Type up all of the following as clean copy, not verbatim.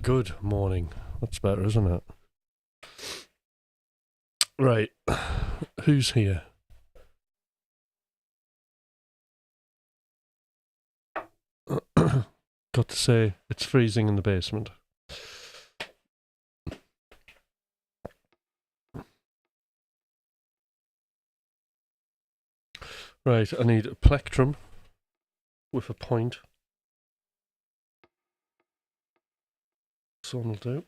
Good morning. That's better, isn't it? Right. Who's here? Got to say, it's freezing in the basement. Right, I need a plectrum with a point. So will do.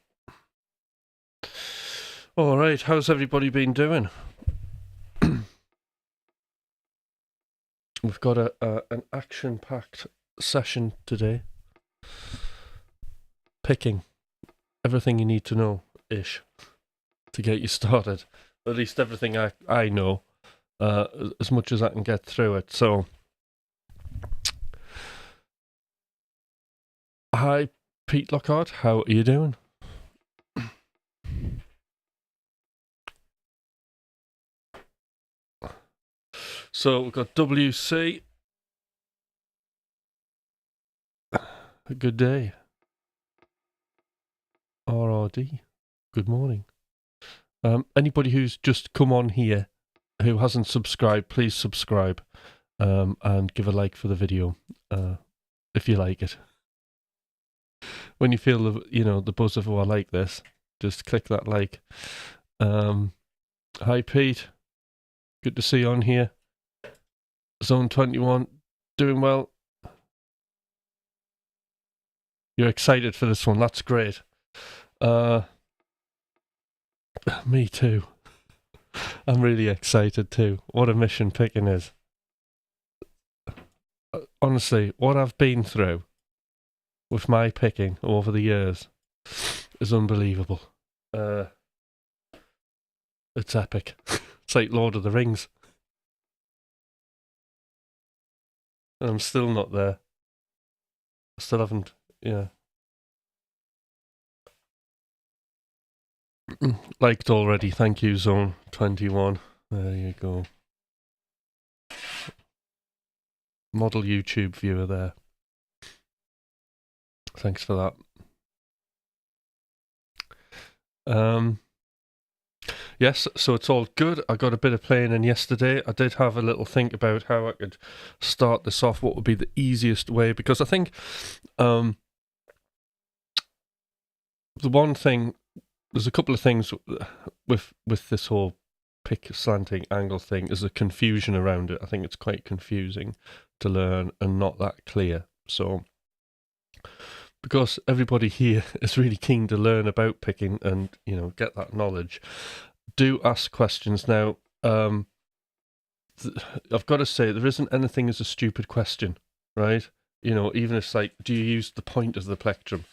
Alright, how's everybody been doing? We've got an action-packed session today. Picking. Everything you need to know-ish to get you started. At least everything I know, as much as I can get through it. So, hi, Pete Lockhart. How are you doing? So we've got WC. A good day. RRD. Good morning. Anybody who's just come on here who hasn't subscribed, please subscribe and give a like for the video if you like it. When you feel the buzz of, oh, I like this, just click that like. Hi Pete, good to see you on here. Zone 21, doing well. You're excited for this one, that's great. Me too. I'm really excited too. What a mission picking is. Honestly, what I've been through with my picking over the years is unbelievable. It's epic. It's like Lord of the Rings. And I'm still not there. I still haven't, liked already. Thank you, Zone 21. There you go. Model YouTube viewer there. Thanks for that. Yes, so it's all good. I got a bit of playing in yesterday. I did have a little think about how I could start this off, what would be the easiest way, because I think the one thing, there's a couple of things with this whole pick slanting angle thing, is a confusion around it. I think it's quite confusing to learn and not that clear. So because everybody here is really keen to learn about picking and, get that knowledge, do ask questions. Now, I've got to say, there isn't anything as a stupid question, right? Even if it's like, do you use the point of the plectrum?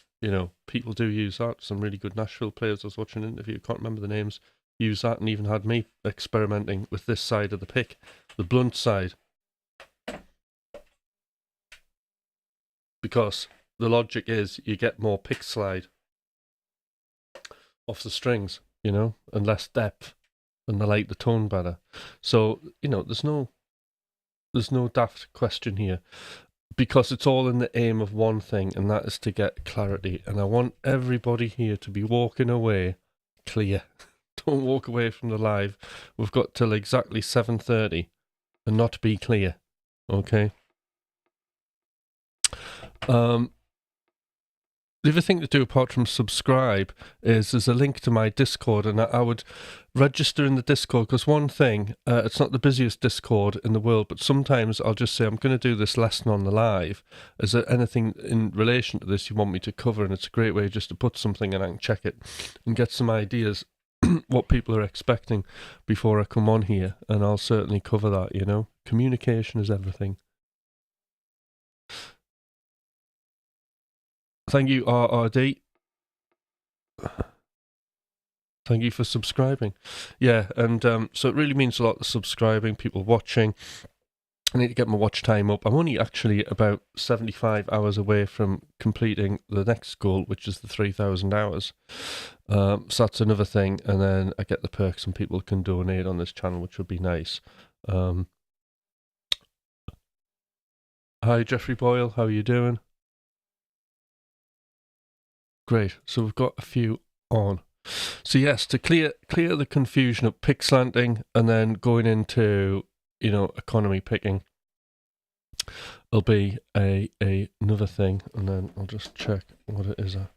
People do use that. Some really good Nashville players I was watching an interview, can't remember the names, use that, and even had me experimenting with this side of the pick, the blunt side. Because the logic is you get more pick slide off the strings, and less depth, and they like the tone better. So, there's no daft question here, because it's all in the aim of one thing, and that is to get clarity. And I want everybody here to be walking away clear. Don't walk away from the live. We've got till exactly 7:30 and not be clear. Okay? The other thing to do apart from subscribe is there's a link to my Discord, and I would register in the Discord, because one thing, it's not the busiest Discord in the world, but sometimes I'll just say, I'm going to do this lesson on the live. Is there anything in relation to this you want me to cover? And it's a great way just to put something and I can check it and get some ideas what people are expecting before I come on here, and I'll certainly cover that, Communication is everything. Thank you, RRD. Thank you for subscribing. Yeah, and so it really means a lot, subscribing, people watching. I need to get my watch time up. I'm only actually about 75 hours away from completing the next goal, which is the 3,000 hours. So that's another thing. And then I get the perks and people can donate on this channel, which would be nice. Hi, Jeffrey Boyle. How are you doing? Great. So we've got a few on. So yes, to clear the confusion of pick slanting and then going into, you know, economy picking, will be another thing. And then I'll just check what it is I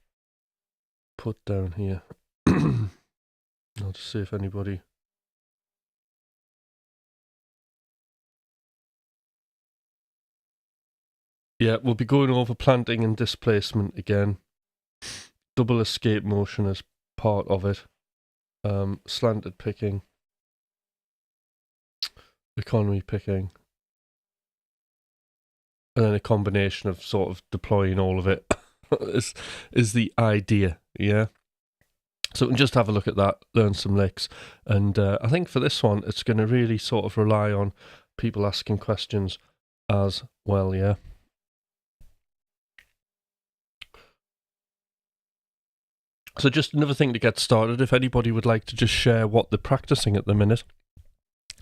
put down here. I'll just see if anybody. Yeah, we'll be going over planting and displacement again. Double escape motion as part of it. Slanted picking. Economy picking. And then a combination of sort of deploying all of it is the idea, yeah? So we can just have a look at that, learn some licks. And I think for this one, it's going to really sort of rely on people asking questions as well, yeah? So just another thing to get started, if anybody would like to just share what they're practicing at the minute,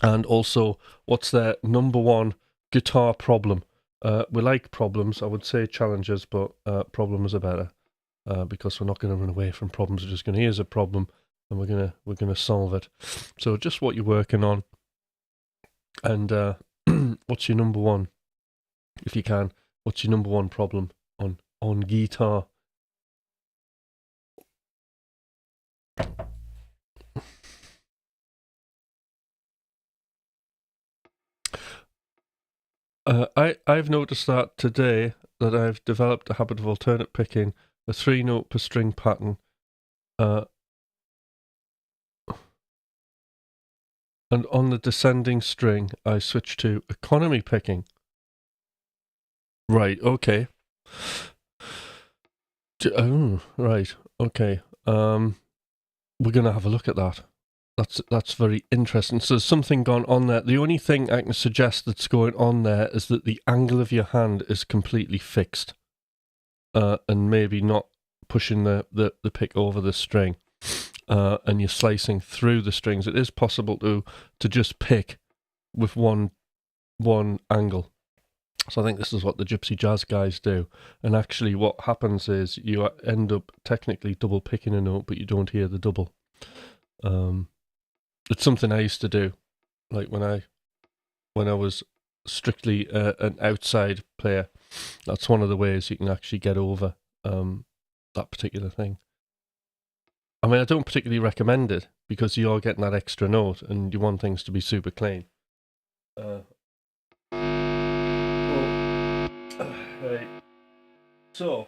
and also what's their number one guitar problem. We like problems, I would say challenges, but problems are better, because we're not going to run away from problems. We're just going to, here's a problem, and we're gonna solve it. So just what you're working on, and what's your number one, if you can, what's your number one problem on guitar? I've noticed that today that I've developed a habit of alternate picking a 3-note per string pattern, and on the descending string I switch to economy picking. Right, okay. Oh, right, okay. We're gonna have a look at that. That's very interesting. So there's something gone on there. The only thing I can suggest that's going on there is that the angle of your hand is completely fixed, and maybe not pushing the pick over the string, and you're slicing through the strings. It is possible to just pick with one angle. So I think this is what the gypsy jazz guys do. And actually what happens is you end up technically double picking a note, but you don't hear the double. It's something I used to do, like when I was strictly an outside player. That's one of the ways you can actually get over that particular thing. I mean, I don't particularly recommend it because you are getting that extra note and you want things to be super clean. Right. So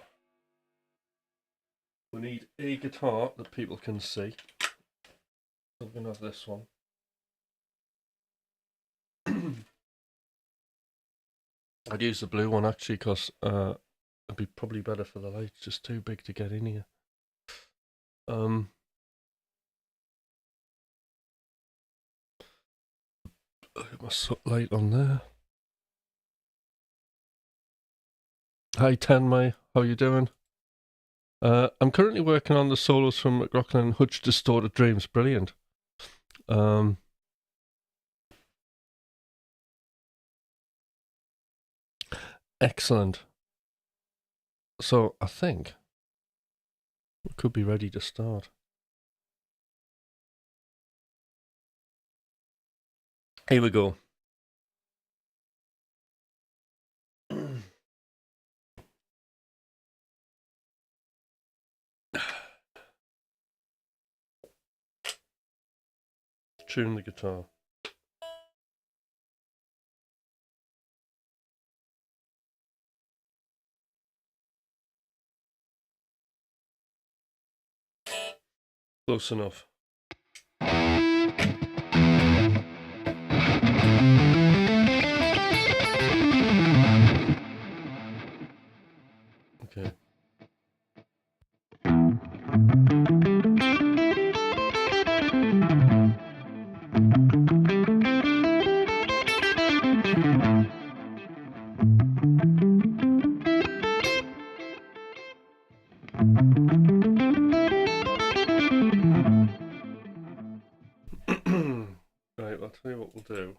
we need a guitar that people can see. So we're gonna have this one. I'd use the blue one actually because it'd be probably better for the light. It's just too big to get in here. Get my light on there. Hi Tenmay, how you doing? I'm currently working on the solos from McRocklin Hutch, Distorted Dreams. Brilliant. Excellent. So I think we could be ready to start. Here we go. Tune the guitar. Close enough. Okay. Right, I'll tell you what we'll do.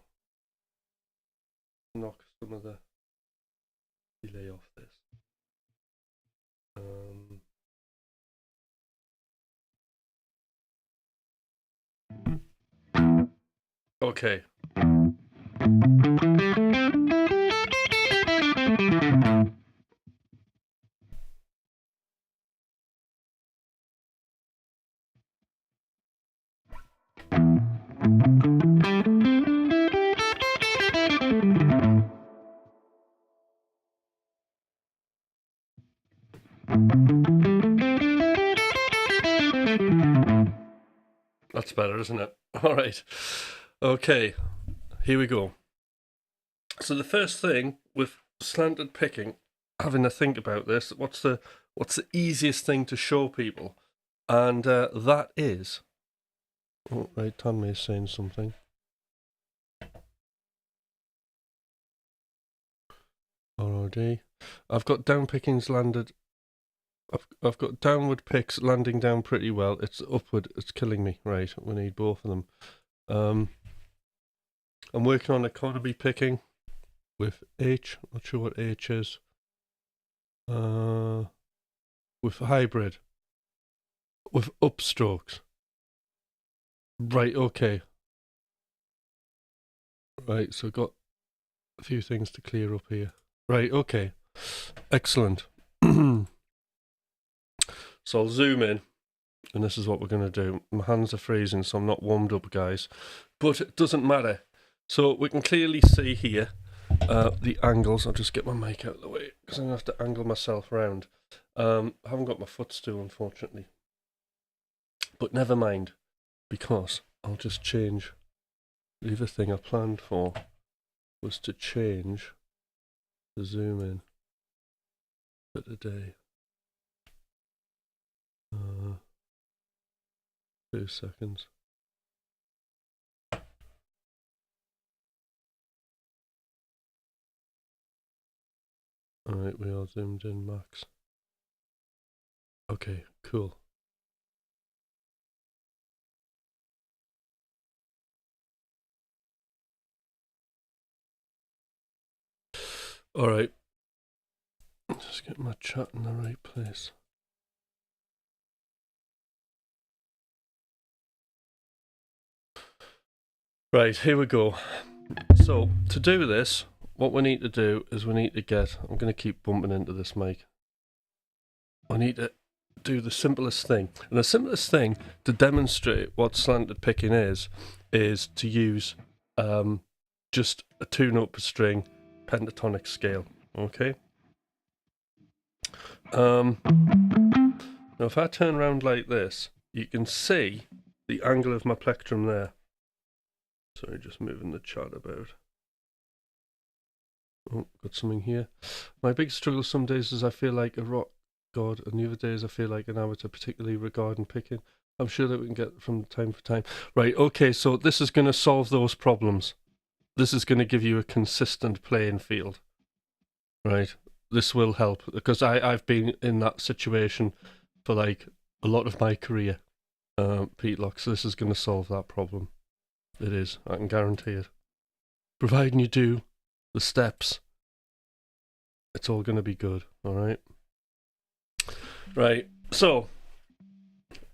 Knock some of the delay off this. Okay. That's better, isn't it? All right. Okay, here we go. So the first thing with slanted picking, having to think about this, what's the easiest thing to show people? And that is... Oh, right, Tanmay is saying something. ROD. I've got down pickings landed... I've got downward picks landing down pretty well. It's upward, it's killing me. Right, we need both of them. I'm working on economy picking with H. Not sure what H is. With hybrid. With upstrokes. Right, okay. Right, so got a few things to clear up here. Right, okay. Excellent. So I'll zoom in, and this is what we're going to do. My hands are freezing, so I'm not warmed up, guys. But it doesn't matter. So we can clearly see here the angles. I'll just get my mic out of the way, because I'm going to have to angle myself around. I haven't got my footstool, unfortunately. But never mind, because I'll just change. The other thing I planned for was to change the zoom in for today. 2 seconds. Alright, we are zoomed in max. Okay, cool. Alright. Just get my chat in the right place. Right, here we go. So, to do this, what we need to do is we need to get... I'm going to keep bumping into this mic. I need to do the simplest thing. And the simplest thing to demonstrate what slanted picking is to use just a 2-note per string pentatonic scale. Okay? Now, if I turn around like this, you can see the angle of my plectrum there. Sorry, just moving the chart about. Oh, got something here. My big struggle some days is I feel like a rock god, and the other days I feel like an amateur, particularly regarding picking. I'm sure that we can get from time to time. Right, okay, so this is going to solve those problems. This is going to give you a consistent playing field. Right, this will help, because I've been in that situation for like a lot of my career, Pete Lock, so this is going to solve that problem. It is, I can guarantee it. Providing you do the steps, it's all going to be good, alright? Right, so,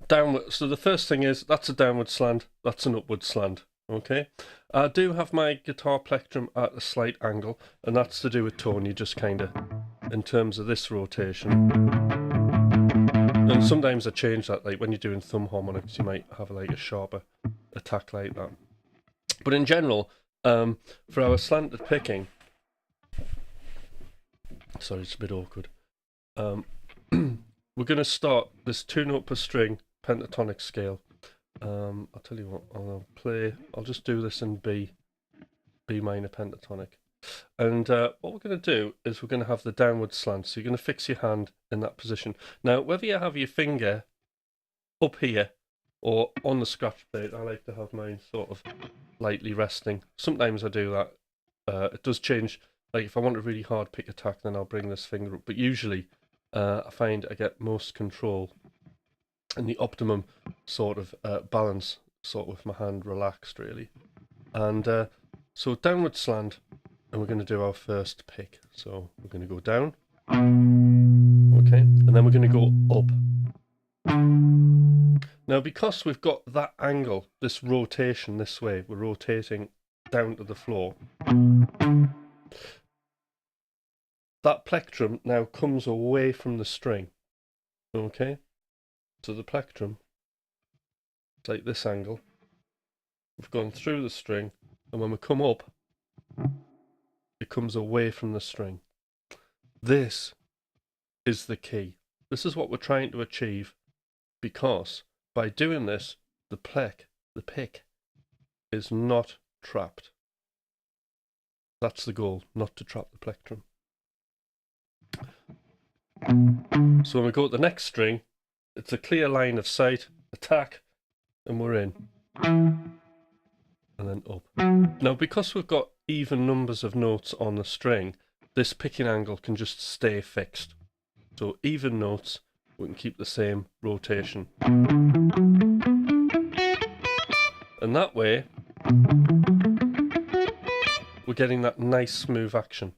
downward. So the first thing is, that's a downward slant, that's an upward slant, okay? I do have my guitar plectrum at a slight angle, and that's to do with tone, you just kind of, in terms of this rotation. And sometimes I change that, like when you're doing thumb harmonics, you might have like a sharper attack like that. But in general, for our slanted picking, sorry, it's a bit awkward. We're going to start this 2-note per string pentatonic scale. I'll tell you what, I'll just do this in B minor pentatonic. And what we're going to do is we're going to have the downward slant. So you're going to fix your hand in that position. Now, whether you have your finger up here or on the scratch plate, I like to have mine sort of lightly resting. Sometimes I do that. It does change. Like if I want a really hard pick attack, then I'll bring this finger up. But usually I find I get most control and the optimum sort of balance sort of with my hand relaxed really. And so downward slant, and we're going to do our first pick. So we're going to go down. Okay, and then we're going to go up. Now, because we've got that angle, this rotation this way, we're rotating down to the floor. That plectrum now comes away from the string. Okay? So the plectrum, it's like this angle. We've gone through the string, and when we come up, it comes away from the string. This is the key. This is what we're trying to achieve, because by doing this, the pick, is not trapped. That's the goal, not to trap the plectrum. So when we go to the next string, it's a clear line of sight, attack, and we're in. And then up. Now, because we've got even numbers of notes on the string, this picking angle can just stay fixed. So even notes, we can keep the same rotation. And that way, we're getting that nice smooth action.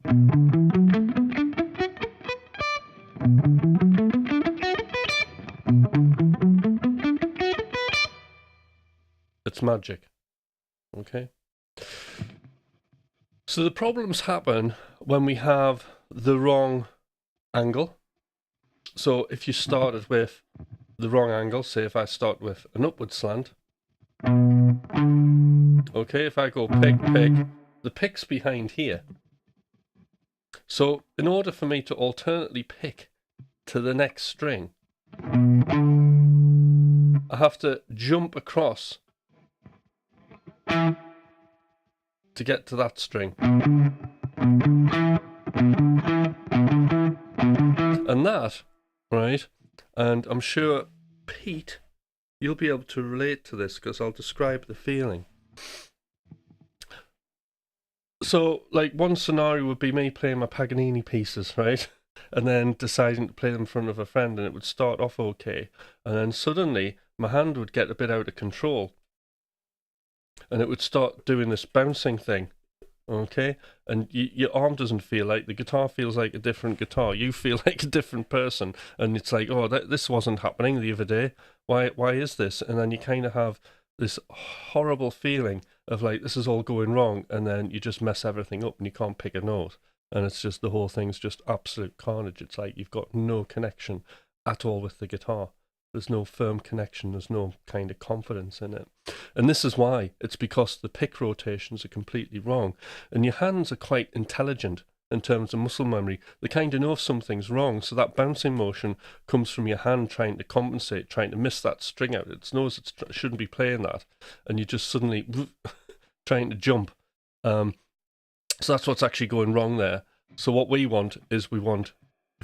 It's magic. Okay? So the problems happen when we have the wrong angle. So if you started with the wrong angle, say if I start with an upward slant, okay, if I go pick, the pick's behind here. So in order for me to alternately pick to the next string, I have to jump across to get to that string. And that, right, and I'm sure Pete, you'll be able to relate to this because I'll describe the feeling. So, like, one scenario would be me playing my Paganini pieces, right? And then deciding to play them in front of a friend, and it would start off okay. And then suddenly, my hand would get a bit out of control. And it would start doing this bouncing thing, okay? And your arm doesn't feel like, the guitar feels like a different guitar. You feel like a different person. And it's like, oh, this wasn't happening the other day. Why is this? And then you kind of have this horrible feeling of like, this is all going wrong. And then you just mess everything up and you can't pick a note. And it's just, the whole thing's just absolute carnage. It's like you've got no connection at all with the guitar. There's no firm connection. There's no kind of confidence in it. And this is why. It's because the pick rotations are completely wrong. And your hands are quite intelligent in terms of muscle memory. They kind of know if something's wrong. So that bouncing motion comes from your hand trying to compensate, trying to miss that string out. It knows it shouldn't be playing that. And you just suddenly trying to jump. So that's what's actually going wrong there. So what we want is, if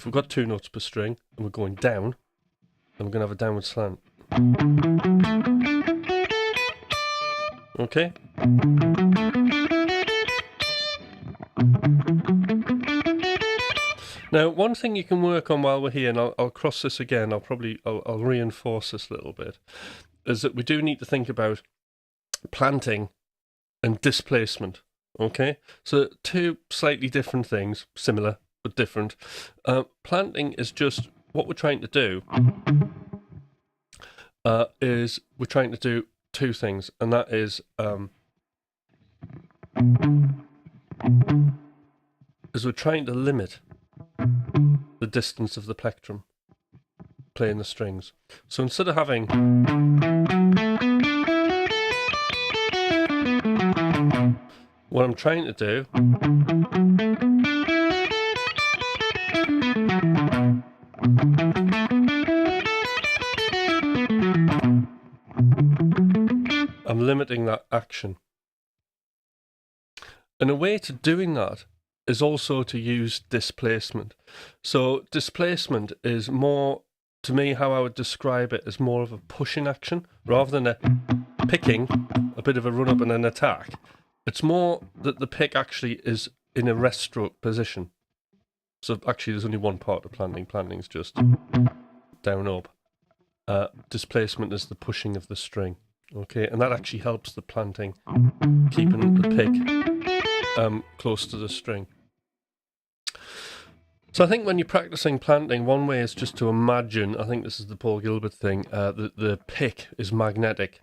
we've got 2 notes per string and we're going down, and we're going to have a downward slant. Okay? Now, one thing you can work on while we're here, and I'll cross this again, I'll reinforce this a little bit, is that we do need to think about planting and displacement. Okay? So 2 slightly different things, similar but different. Planting is just, what we're trying to do is we're trying to do 2 things, and that is we're trying to limit the distance of the plectrum playing the strings. So instead of having what I'm trying to do I'm limiting that action. And a way to doing that is also to use displacement. So displacement is more, to me, how I would describe it, as more of a pushing action rather than a picking, a bit of a run up and an attack. It's more that the pick actually is in a rest stroke position. So actually there's only one part of planting. Planting's just down up. Displacement is the pushing of the string. Okay, and that actually helps the planting, keeping the pick close to the string. So I think when you're practicing planting, one way is just to imagine, I think this is the Paul Gilbert thing, that the pick is magnetic.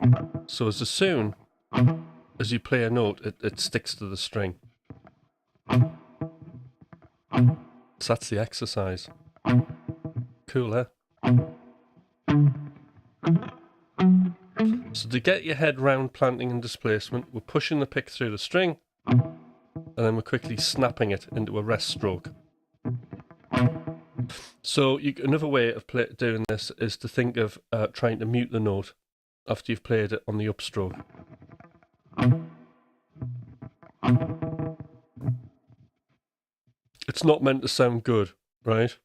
So as soon as you play a note, it sticks to the string. So that's the exercise. Cool, eh? So to get your head round planting and displacement, we're pushing the pick through the string, and then we're quickly snapping it into a rest stroke. So another way of doing this is to think of trying to mute the note after you've played it on the upstroke. It's not meant to sound good, right?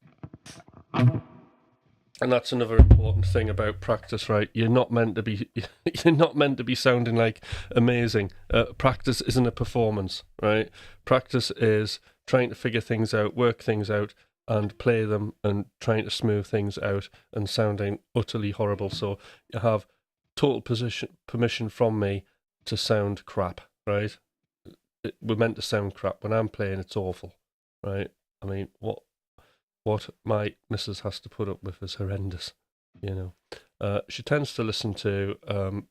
And that's another important thing about practice, right? You're not meant to be sounding like amazing. Practice isn't a performance, right? Practice is trying to figure things out, work things out, and play them, and trying to smooth things out and sounding utterly horrible. So you have total permission from me to sound crap, right? We're meant to sound crap. When I'm playing, it's awful, right? I mean, what my missus has to put up with is horrendous, you know. She tends to listen to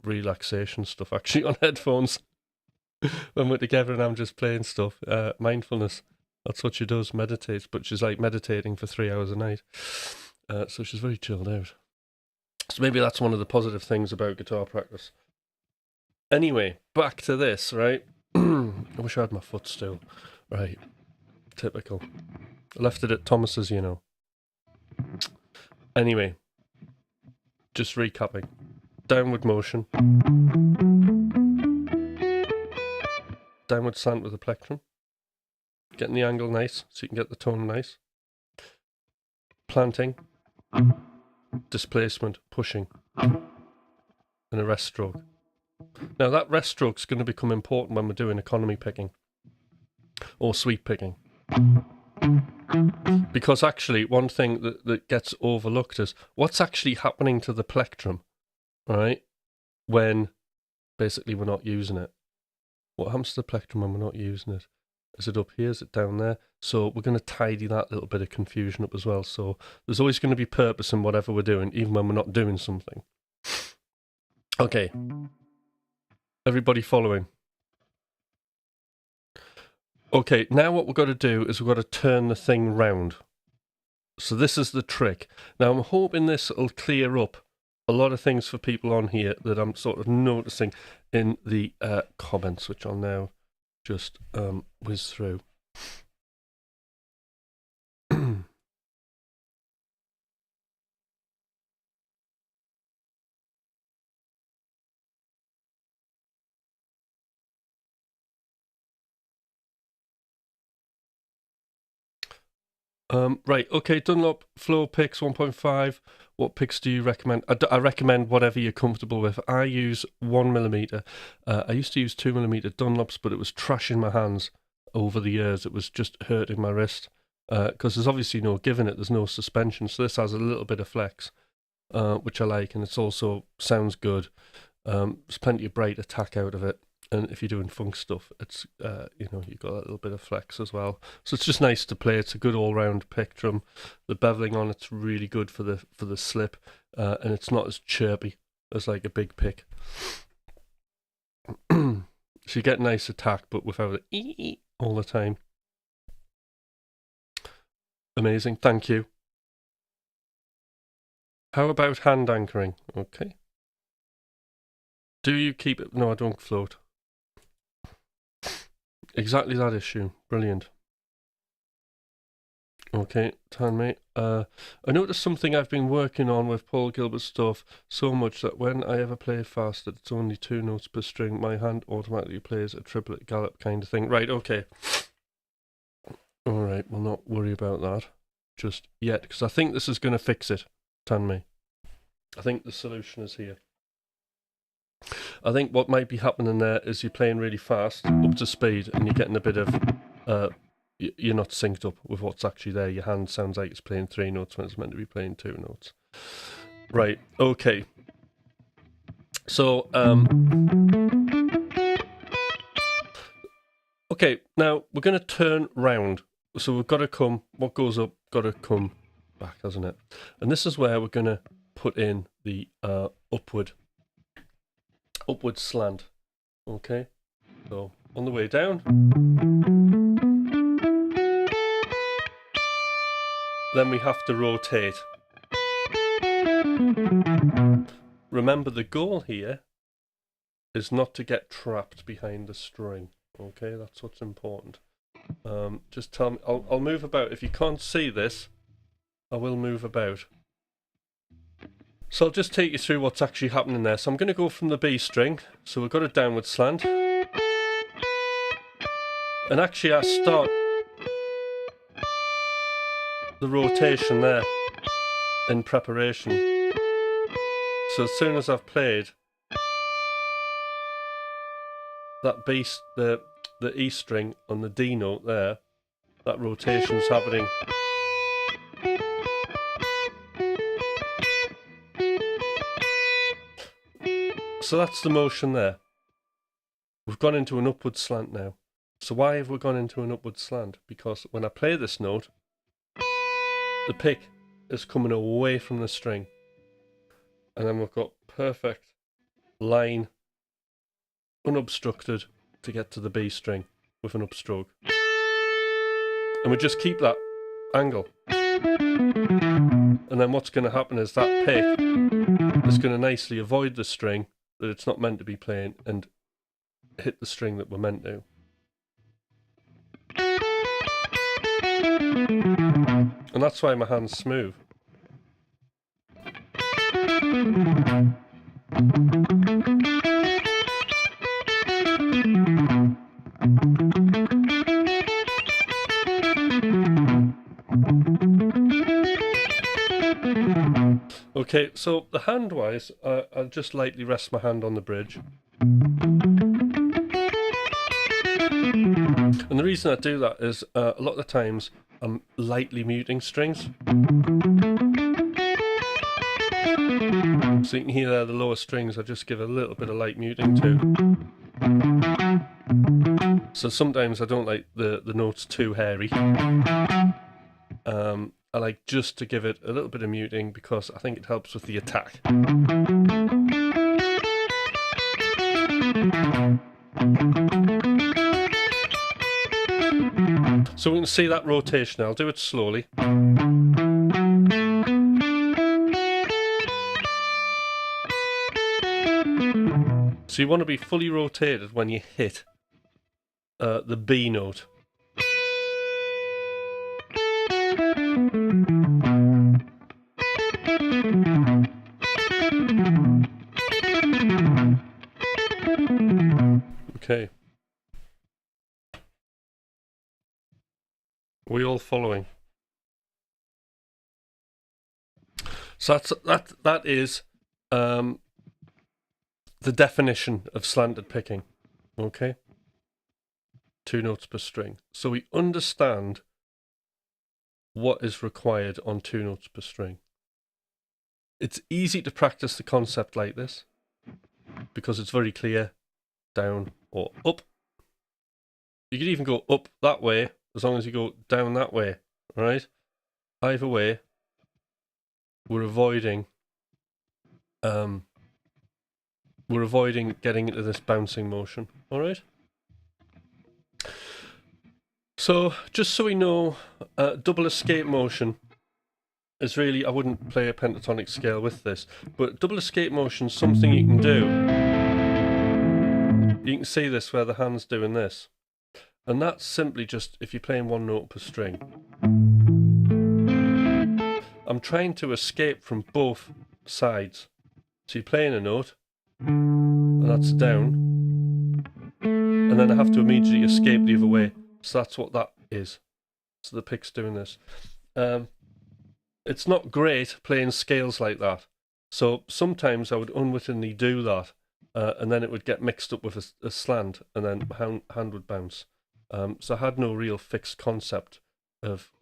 relaxation stuff actually on headphones when we're together and I'm just playing stuff. Mindfulness, that's what she does, meditates, but she's like meditating for 3 hours a night. So she's very chilled out. So maybe that's one of the positive things about guitar practice. Anyway, back to this, right? I wish I had my footstool. Right, typical. I left it at Thomas's, you know. Anyway, just recapping. Downward motion. Downward slant with the plectrum. Getting the angle nice so you can get the tone nice. Planting. Displacement, pushing. And a rest stroke. Now that rest stroke's going to become important when we're doing economy picking. Or sweep picking. Because actually, one thing that gets overlooked is what's actually happening to the plectrum, right? When basically we're not using it. What happens to the plectrum when we're not using it? Is it up here? Is it down there? So we're going to tidy that little bit of confusion up as well. So there's always going to be purpose in whatever we're doing, even when we're not doing something. Okay. Everybody following? Okay, now what we've got to do is we've got to turn the thing round. So this is the trick. Now I'm hoping this will clear up a lot of things for people on here that I'm sort of noticing in the comments, which I'll now just whiz through. Right, okay, Dunlop floor picks 1.5. What picks do you recommend? I recommend whatever you're comfortable with. I use 1mm. I used to use 2mm Dunlops, but it was trash in my hands over the years. It was just hurting my wrist because there's obviously no giving it. There's no suspension, so this has a little bit of flex, which I like, and it's also sounds good. There's plenty of bright attack out of it. And if you're doing funk stuff, it's you've got a little bit of flex as well. So it's just nice to play. It's a good all-round plectrum. The beveling on it's really good for the slip, and it's not as chirpy as like a big pick. So you get nice attack, but without it ee all the time. Amazing, thank you. How about hand anchoring? Okay. Do you keep it? No, I don't float. Exactly that issue. Brilliant. Okay, Tan mate. I noticed something I've been working on with Paul Gilbert stuff so much that when I ever play fast that it's only 2 notes per string, my hand automatically plays a triplet gallop kind of thing. Right, okay. Alright, we'll not worry about that just yet, because I think this is going to fix it, Tan mate. I think the solution is here. I think what might be happening there is you're playing really fast, up to speed, and you're getting a bit of, you're not synced up with what's actually there. Your hand sounds like it's playing 3 notes when it's meant to be playing 2 notes. Right, okay. So, okay, now we're going to turn round So we've got to come, what goes up, got to come back, hasn't it? And this is where we're going to put in the upward slant. Okay, so on the way down, then we have to rotate. Remember, the goal here is not to get trapped behind the string. Okay, that's what's important. Just tell me, I'll move about. If you can't see this, I will move about. So I'll just take you through what's actually happening there. So I'm going to go from the B string. So we've got a downward slant. And actually I start the rotation there in preparation. So as soon as I've played that B, the E string on the D note there, that rotation's happening. So that's the motion there. We've gone into an upward slant now. So why have we gone into an upward slant? Because when I play this note, the pick is coming away from the string. And then we've got perfect line, unobstructed, to get to the B string with an upstroke. And we just keep that angle. And then what's going to happen is that pick is going to nicely avoid the string that it's not meant to be playing and hit the string that we're meant to. And that's why my hand's smooth. Okay, so the hand-wise, I'll just lightly rest my hand on the bridge. And the reason I do that is a lot of the times I'm lightly muting strings. So you can hear there the lower strings, I just give a little bit of light muting to. So sometimes I don't like the notes too hairy. I like just to give it a little bit of muting because I think it helps with the attack. So we can see that rotation. I'll do it slowly. So you want to be fully rotated when you hit the B note. Okay. Are we all following? So that is the definition of slanted picking. Okay. 2 notes per string. So we understand what is required on 2 notes per string. It's easy to practice the concept like this because it's very clear, down or up. You could even go up that way as long as you go down that way, right? Either way, we're avoiding getting into this bouncing motion, all right? So just so we know, double escape motion is really, I wouldn't play a pentatonic scale with this, but double escape motion is something you can do. You can see this where the hand's doing this. And that's simply just if you're playing 1 note per string. I'm trying to escape from both sides. So you're playing a note, and that's down. And then I have to immediately escape the other way. So that's what that is. So the pick's doing this. It's not great playing scales like that. So sometimes I would unwittingly do that, and then it would get mixed up with a slant, and then hand would bounce. So I had no real fixed concept of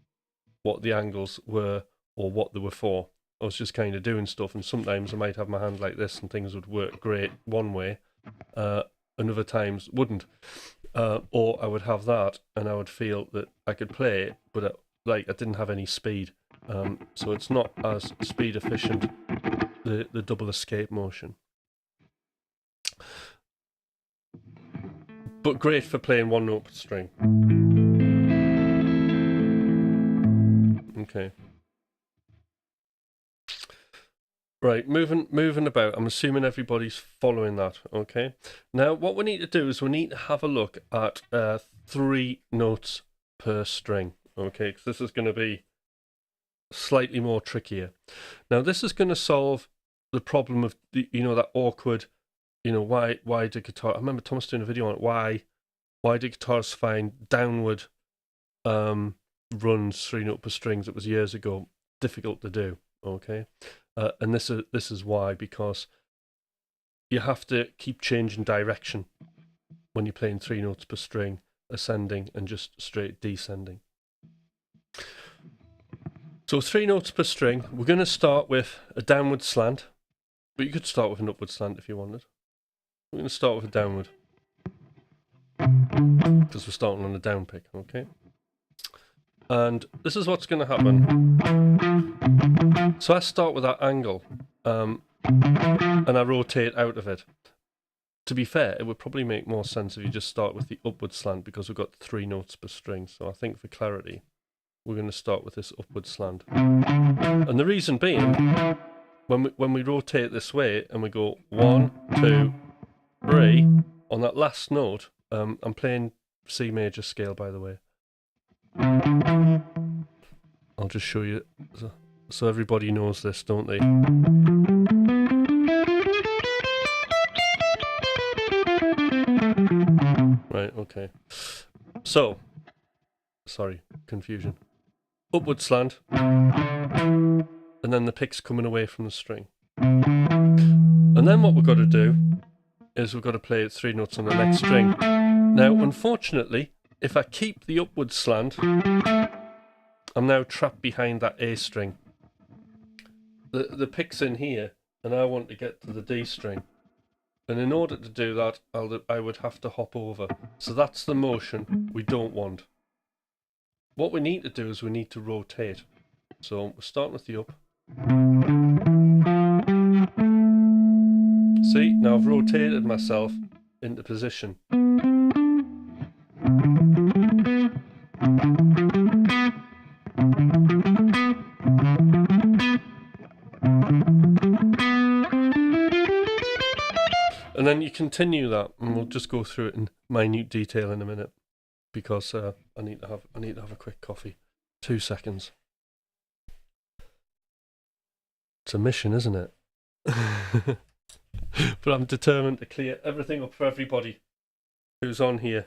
what the angles were or what they were for. I was just kind of doing stuff, and sometimes I might have my hand like this and things would work great one way, and other times wouldn't. Or I would have that, and I would feel that I could play it, but I didn't have any speed. So it's not as speed efficient, the double escape motion. But great for playing one note per string. Okay. Right, moving about. I'm assuming everybody's following that, okay? Now, what we need to do is we need to have a look at 3 notes per string, okay? Because this is going to be slightly more trickier. Now, this is going to solve the problem of, that awkward, why do guitar... I remember Thomas doing a video on it. Why do guitarists find downward runs 3 note per strings? It was years ago. Difficult to do, okay? And this is why, because you have to keep changing direction when you're playing 3 notes per string, ascending and just straight descending. So 3 notes per string, we're going to start with a downward slant, but you could start with an upward slant if you wanted. We're going to start with a downward, because we're starting on a down pick, okay? And this is what's going to happen. So I start with that angle, and I rotate out of it. To be fair, it would probably make more sense if you just start with the upward slant, because we've got 3 notes per string. So I think for clarity, we're going to start with this upward slant. And the reason being, when we rotate this way and we go 1, 2, 3, on that last note, I'm playing C major scale, by the way. I'll just show you, so everybody knows this, don't they? Right, okay. So, sorry, confusion. Upward slant, and then the pick's coming away from the string. And then what we've got to do is we've got to play 3 notes on the next string. Now, unfortunately, if I keep the upward slant, I'm now trapped behind that A string. The pick's in here, and I want to get to the D string. And in order to do that, I would have to hop over. So that's the motion we don't want. What we need to do is we need to rotate. So we're starting with the up. See, now I've rotated myself into position. And then you continue that, and we'll just go through it in minute detail in a minute, because I need to have a quick coffee. 2 seconds. It's a mission, isn't it? But I'm determined to clear everything up for everybody who's on here.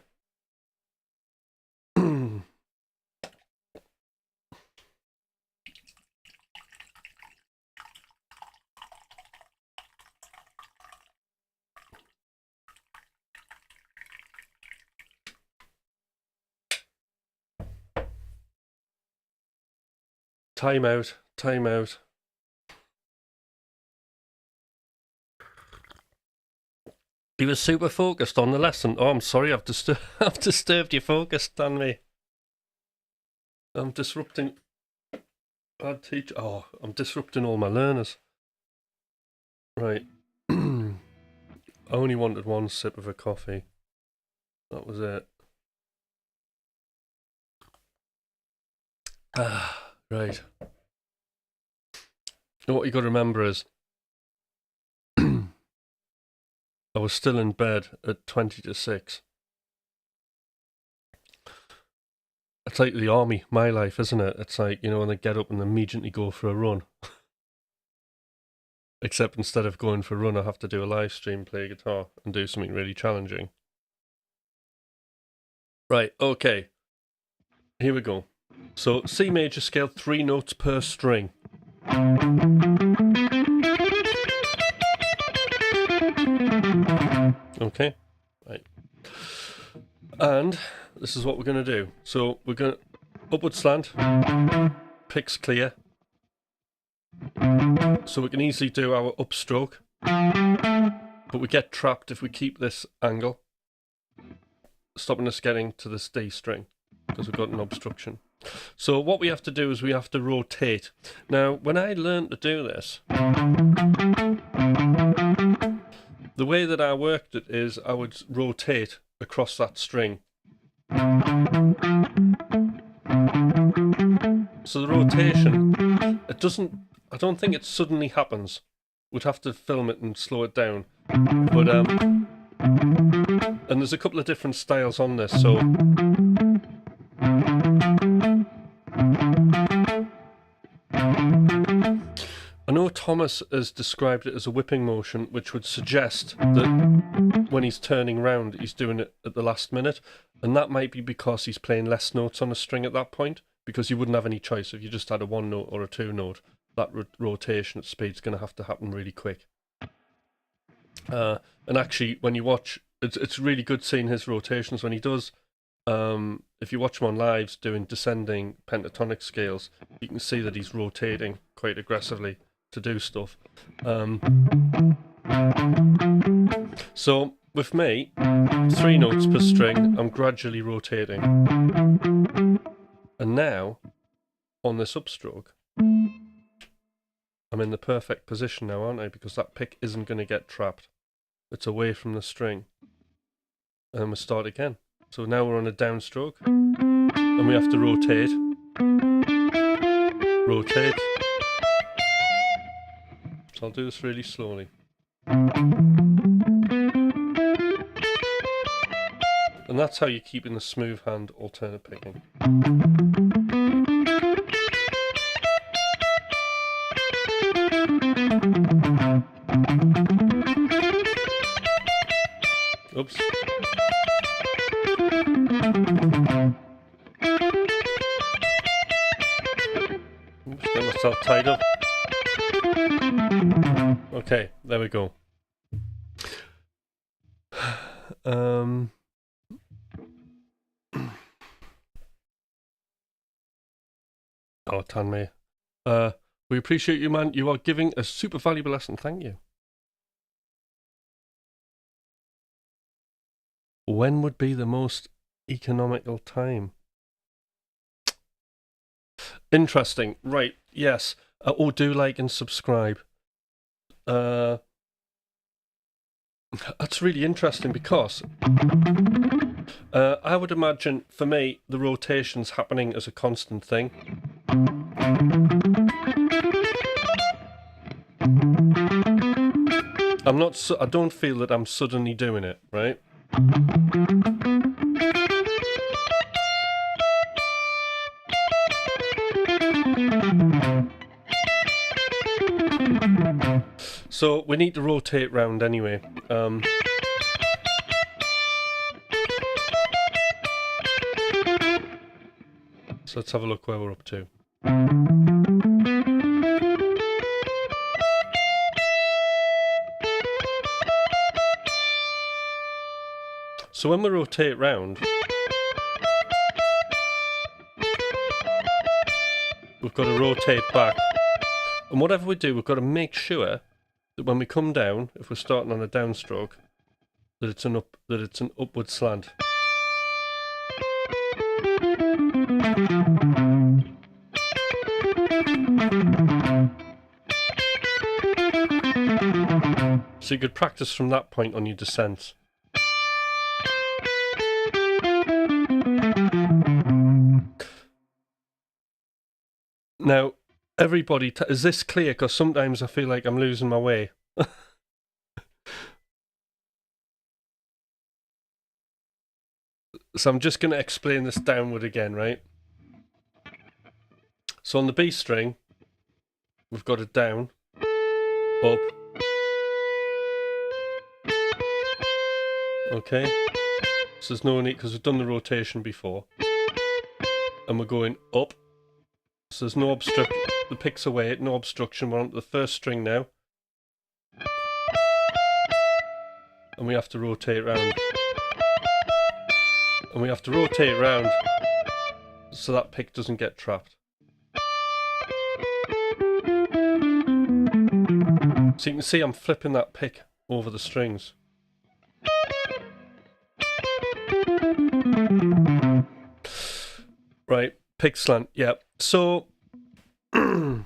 Time out, time out. He was super focused on the lesson. Oh, I'm sorry, I've disturbed your focus, Stanley. I'm disrupting. Bad teacher. Oh, I'm disrupting all my learners. Right. I only wanted 1 sip of a coffee. That was it. Right. What you got to remember is, I was still in bed at 20 to 6. It's like the army, my life, isn't it? It's like, when they get up and immediately go for a run. Except instead of going for a run, I have to do a live stream, play guitar, and do something really challenging. Right, okay. Here we go. So, C major scale, 3 notes per string. Okay, right. And this is what we're going to do. So we're going to upward slant, picks clear. So we can easily do our upstroke, but we get trapped if we keep this angle. stopping us getting to this D string because we've got an obstruction. So what we have to do is we have to rotate. Now, when I learned to do this, the way that I worked it is I would rotate across that string. So the rotation, I don't think it suddenly happens. We'd have to film it and slow it down. But, and there's a couple of different styles on this, so. I know Thomas has described it as a whipping motion, which would suggest that when he's turning round, he's doing it at the last minute. And that might be because he's playing less notes on a string at that point, because you wouldn't have any choice if you just had a 1 note or a 2 note. That rotation at speed is going to have to happen really quick. And actually, when you watch, it's really good seeing his rotations when he does. If you watch him on lives doing descending pentatonic scales, you can see that he's rotating quite aggressively to do stuff. So with me, 3 notes per string, I'm gradually rotating. And now, on this upstroke, I'm in the perfect position now, aren't I? Because that pick isn't going to get trapped. It's away from the string. And then we start again. So now we're on a downstroke, and we have to rotate. Rotate. So I'll do this really slowly. And that's how you're keeping the smooth hand alternate picking. Oops. Oops, get myself tied up. Okay, there we go. Oh, Tanmay. We appreciate you, man. You are giving a super valuable lesson. Thank you. When would be the most economical time? Interesting. Right. Yes. Oh, do like and subscribe. That's really interesting because I would imagine for me the rotation's happening as a constant thing. I don't feel that I'm suddenly doing it, right? So we need to rotate round anyway. So let's have a look where we're up to. So when we rotate round, we've got to rotate back. And whatever we do, we've got to make sure that when we come down, if we're starting on a downstroke, that it's an upward slant. So you could practice from that point on your descents. Now, everybody, is this clear? Because sometimes I feel like I'm losing my way. So I'm just going to explain this downward again, right? So on the B string, we've got it down, up. Okay. So there's no need, because we've done the rotation before. And we're going up. So there's no obstruction. The pick's away, no obstruction. We're on the first string now. And we have to rotate round. And we have to rotate round so that pick doesn't get trapped. So you can see I'm flipping that pick over the strings. Right, pick slant. Yeah. So, hi,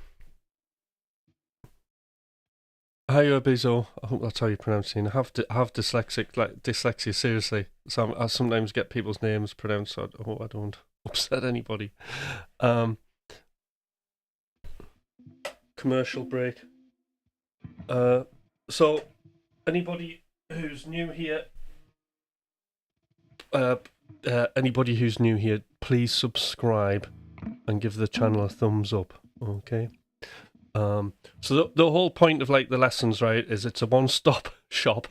Bizo. I hope that's how you pronounce it. I have dyslexia, seriously. So I sometimes get people's names pronounced. So I hope I don't upset anybody. Commercial break. So anybody who's new here, please subscribe and give the channel a thumbs up. Okay. So the whole point of like the lessons, right, is it's a one-stop shop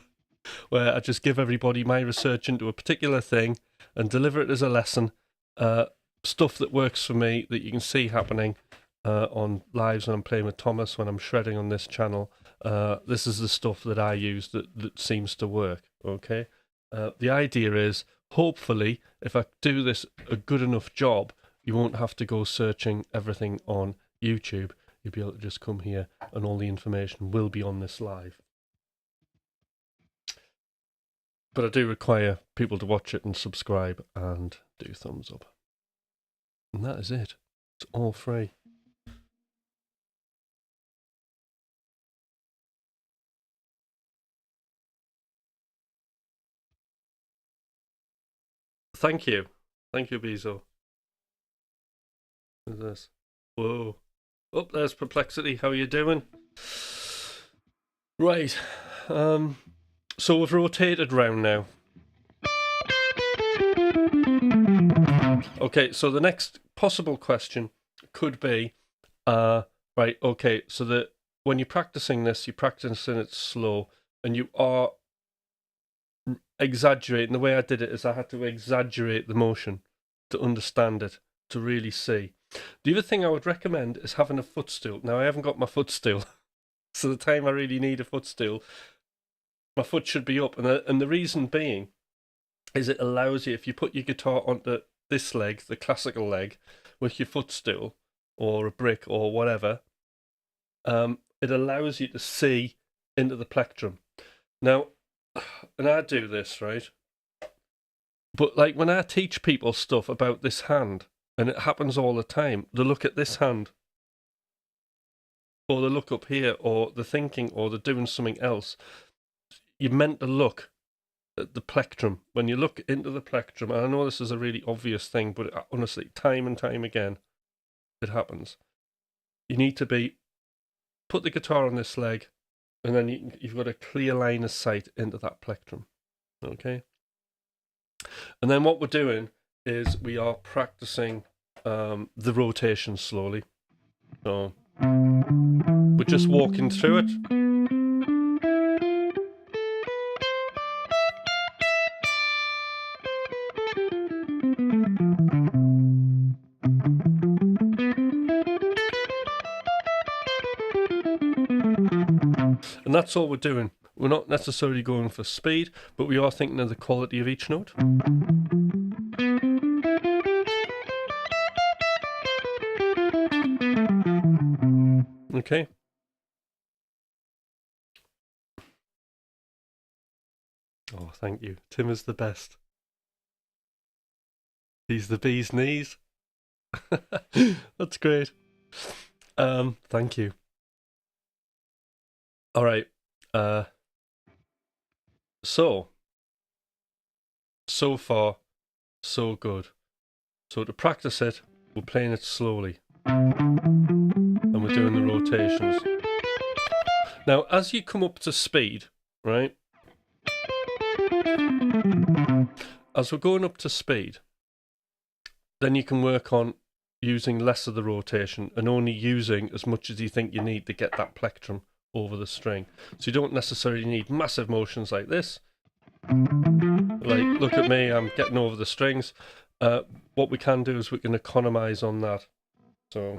where I just give everybody my research into a particular thing and deliver it as a lesson. Stuff that works for me that you can see happening on lives when I'm playing with Thomas, when I'm shredding on this channel. This is the stuff that I use that seems to work. Okay. The idea is, hopefully, if I do this a good enough job, you won't have to go searching everything on YouTube. You'll be able to just come here and all the information will be on this live. But I do require people to watch it and subscribe and do thumbs up. And that is it. It's all free. Thank you. Thank you, Bezo. What's this? Whoa. Oh, there's Perplexity. How are you doing? Right. So we've rotated round now. Okay, so the next possible question could be, right, okay, so that when you're practicing this, you're practicing it slow, and you are exaggerating. The way I did it is I had to exaggerate the motion to understand it, to really see. The other thing I would recommend is having a footstool. Now, I haven't got my footstool, so the time I really need a footstool, my foot should be up. And the reason being is it allows you, if you put your guitar onto this leg, the classical leg, with your footstool or a brick or whatever, it allows you to see into the plectrum. Now, and I do this, right? But like when I teach people stuff about this hand, and it happens all the time, they look at this hand, or they look up here, or they're thinking, or they're doing something else. You're meant to look at the plectrum. When you look into the plectrum, and I know this is a really obvious thing, but honestly, time and time again, it happens. You need to put the guitar on this leg, and then you've got a clear line of sight into that plectrum. Okay? And then what we're doing is we are practicing the rotation slowly. So we're just walking through it. And that's all we're doing. We're not necessarily going for speed, but we are thinking of the quality of each note. Okay. Oh, thank you. Tim is the best. He's the bee's knees. That's great. Thank you. All right. So far, so good. So to practice it, we're playing it slowly. And we're doing the rotations. Now, as you come up to speed, right? As we're going up to speed, then you can work on using less of the rotation and only using as much as you think you need to get that plectrum over the string. So you don't necessarily need massive motions like this. Like, look at me, I'm getting over the strings. What we can do is we can economize on that. So,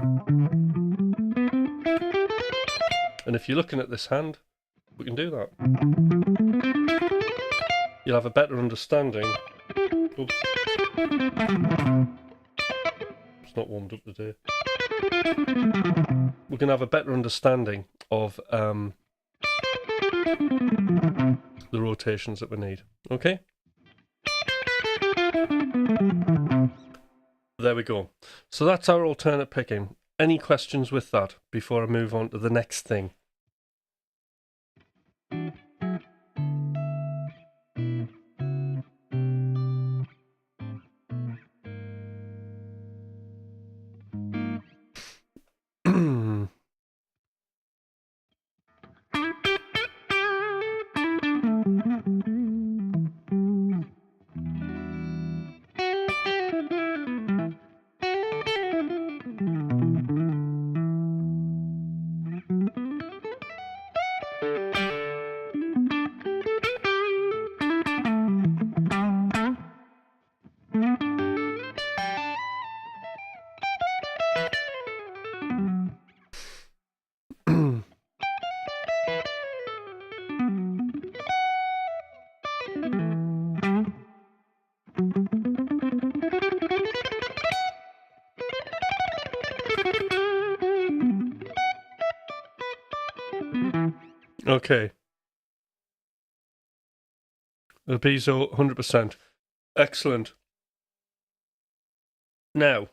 and if you're looking at this hand, we can do that. You'll have a better understanding. Oops. It's not warmed up today. We can have a better understanding of the rotations that we need. Okay? There we go. So that's our alternate picking. Any questions with that before I move on to the next thing? Okay. The piezo, 100%. Excellent. Now,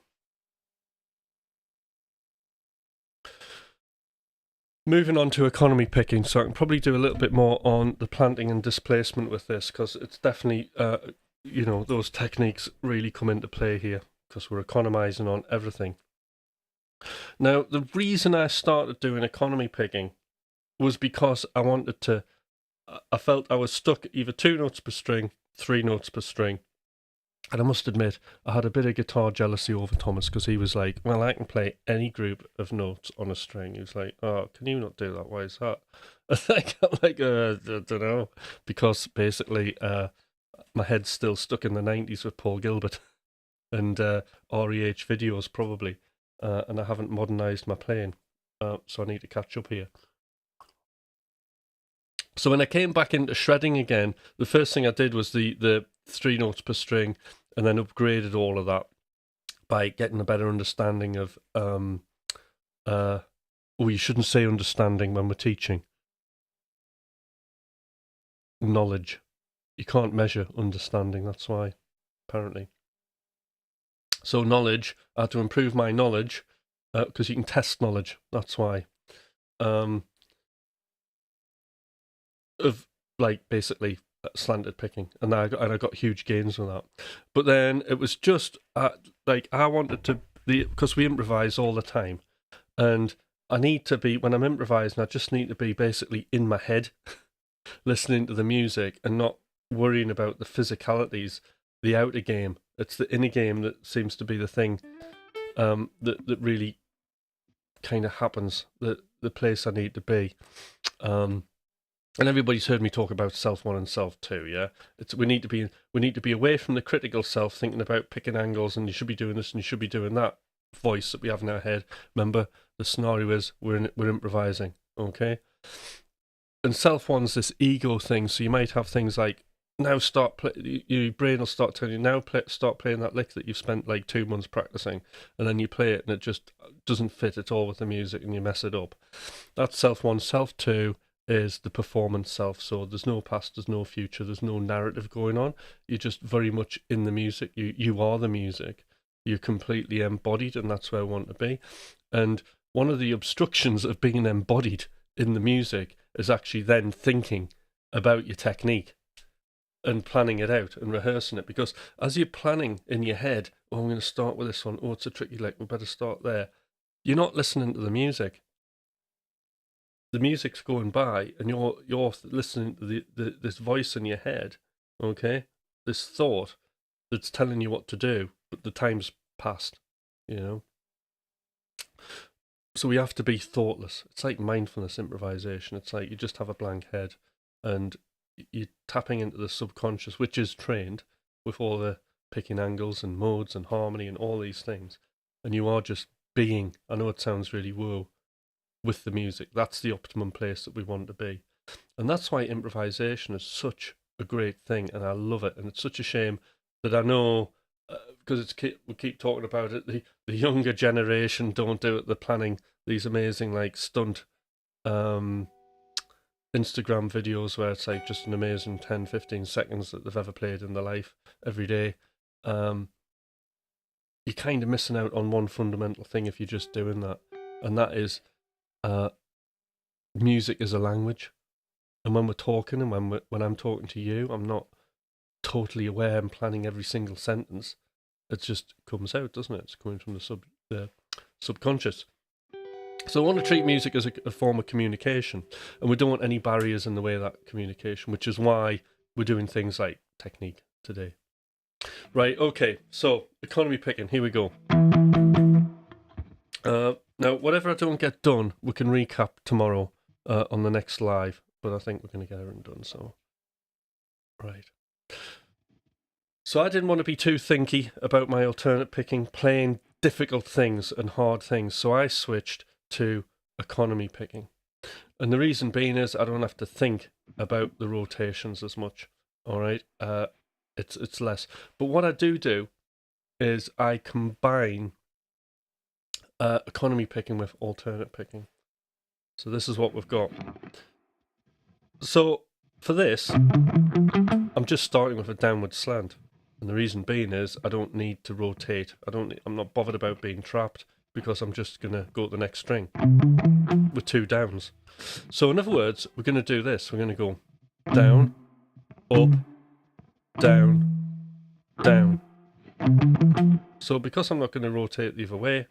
moving on to economy picking, so I can probably do a little bit more on the planting and displacement with this, because it's definitely, those techniques really come into play here, because we're economizing on everything. Now, the reason I started doing economy picking was because I felt I was stuck at either 2 notes per string, 3 notes per string. And I must admit, I had a bit of guitar jealousy over Thomas, because he was like, well, I can play any group of notes on a string. He was like, oh, can you not do that? Why is that? I'm like, I don't know. Because basically, my head's still stuck in the 90s with Paul Gilbert and REH videos, probably. And I haven't modernized my playing. So I need to catch up here. So when I came back into shredding again, the first thing I did was the 3 notes per string, and then upgraded all of that by getting a better understanding of, you shouldn't say understanding when we're teaching. Knowledge. You can't measure understanding, that's why, apparently. So knowledge, I had to improve my knowledge, because you can test knowledge, that's why. Of, like, basically slanted picking, and I got huge gains on that. But then it was just like I wanted to, because we improvise all the time, and I need to be, when I'm improvising, I just need to be basically in my head listening to the music and not worrying about the physicalities, the outer game. It's the inner game that seems to be the thing that really kind of happens, the place I need to be. And everybody's heard me talk about self 1 and self 2, yeah? We need to be away from the critical self, thinking about picking angles and you should be doing this and you should be doing that voice that we have in our head. Remember, the scenario is we're improvising, okay? And self 1's this ego thing, so you might have things like, now your brain will start telling you, now start playing that lick that you've spent like 2 months practicing, and then you play it and it just doesn't fit at all with the music and you mess it up. That's self 1. Self 2 is the performance self. So there's no past, there's no future, there's no narrative going on. You're just very much in the music. You are the music. You're completely embodied, and that's where I want to be. And one of the obstructions of being embodied in the music is actually then thinking about your technique and planning it out and rehearsing it. Because as you're planning in your head, oh, I'm going to start with this one. Oh, it's a tricky lick. We better start there. You're not listening to the music. The music's going by, and you're listening to this voice in your head, okay? This thought that's telling you what to do, but the time's passed, you know? So we have to be thoughtless. It's like mindfulness improvisation. It's like you just have a blank head, and you're tapping into the subconscious, which is trained with all the picking angles and modes and harmony and all these things. And you are just being. I know it sounds really woo, with the music. That's the optimum place that we want to be. And that's why improvisation is such a great thing, and I love it. And it's such a shame that I know, because we keep talking about it, the younger generation don't do it. They're planning these amazing like stunt Instagram videos where it's like just an amazing 10-15 seconds that they've ever played in their life every day, you're kind of missing out on one fundamental thing if you're just doing that, and that is music is a language. And when we're talking, and when I'm talking to you, I'm not totally aware and planning every single sentence. It just comes out, doesn't it? It's coming from the subconscious. So I want to treat music as a form of communication, and we don't want any barriers in the way of that communication, which is why we're doing things like technique today. Right, okay, so economy picking, here we go. Now, whatever I don't get done, we can recap tomorrow on the next live, but I think we're going to get everything done, so. Right. So I didn't want to be too thinky about my alternate picking, playing difficult things and hard things, so I switched to economy picking. And the reason being is I don't have to think about the rotations as much, all right? It's less. But what I do is I combine economy picking with alternate picking. So this is what we've got. So for this, I'm just starting with a downward slant. And the reason being is I don't need to rotate. I'm not bothered about being trapped because I'm just going to go to the next string with two downs. So in other words, we're going to do this. We're going to go down, up, down, down. So because I'm not going to rotate the other way,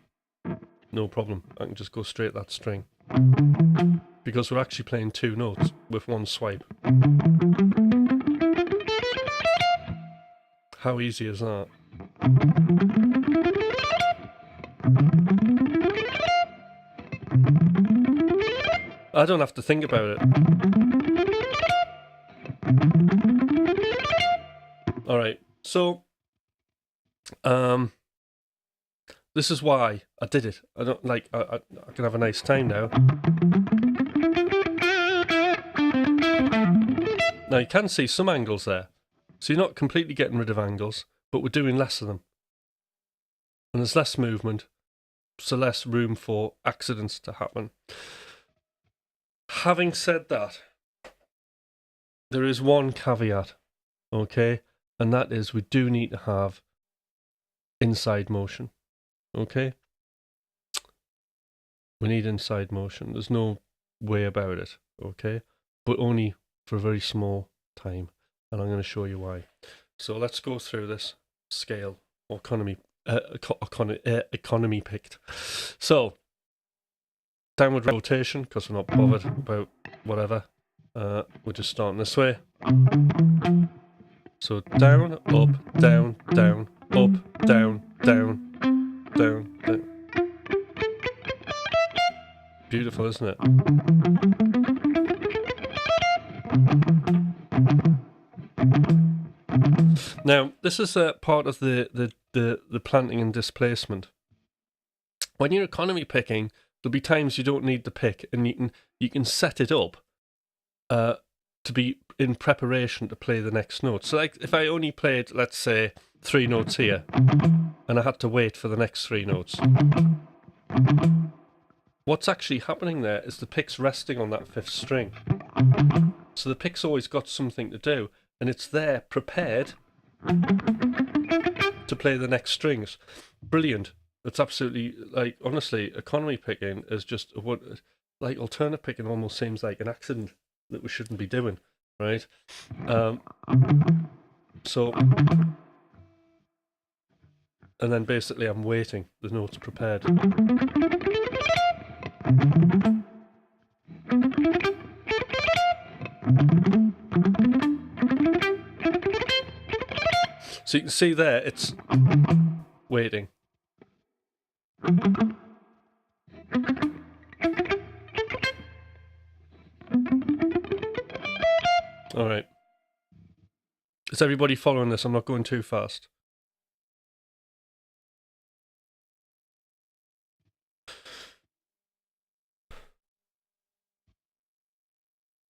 no problem. I can just go straight that string. Because we're actually playing two notes with one swipe. How easy is that? I don't have to think about it. All right, so this is why I did it. I don't like. I can have a nice time now. Now you can see some angles there, so you're not completely getting rid of angles, but we're doing less of them, and there's less movement, so less room for accidents to happen. Having said that, there is one caveat, okay, and that is we do need to have inside motion, okay? We need inside motion. There's no way about it, okay? But only for a very small time, and I'm going to show you why. So let's go through this scale, economy picked. So downward rotation, because we're not bothered about whatever. We're just starting this way. So down, up, down, down, up, down, down, down, down. Beautiful, isn't it? Now, this is part of the planting and displacement. When you're economy picking, there'll be times you don't need the pick, and you can set it up to be in preparation to play the next note. So, like, if I only played, let's say, 3 notes here, and I had to wait for the next 3 notes, what's actually happening there is the pick's resting on that 5th string. So the pick's always got something to do, and it's there prepared to play the next strings. Brilliant. It's absolutely, like, honestly, economy picking is just what, like, alternate picking almost seems like an accident that we shouldn't be doing, right? So, and then basically I'm waiting, the note's prepared. So you can see there, it's waiting. All right. Is everybody following this? I'm not going too fast.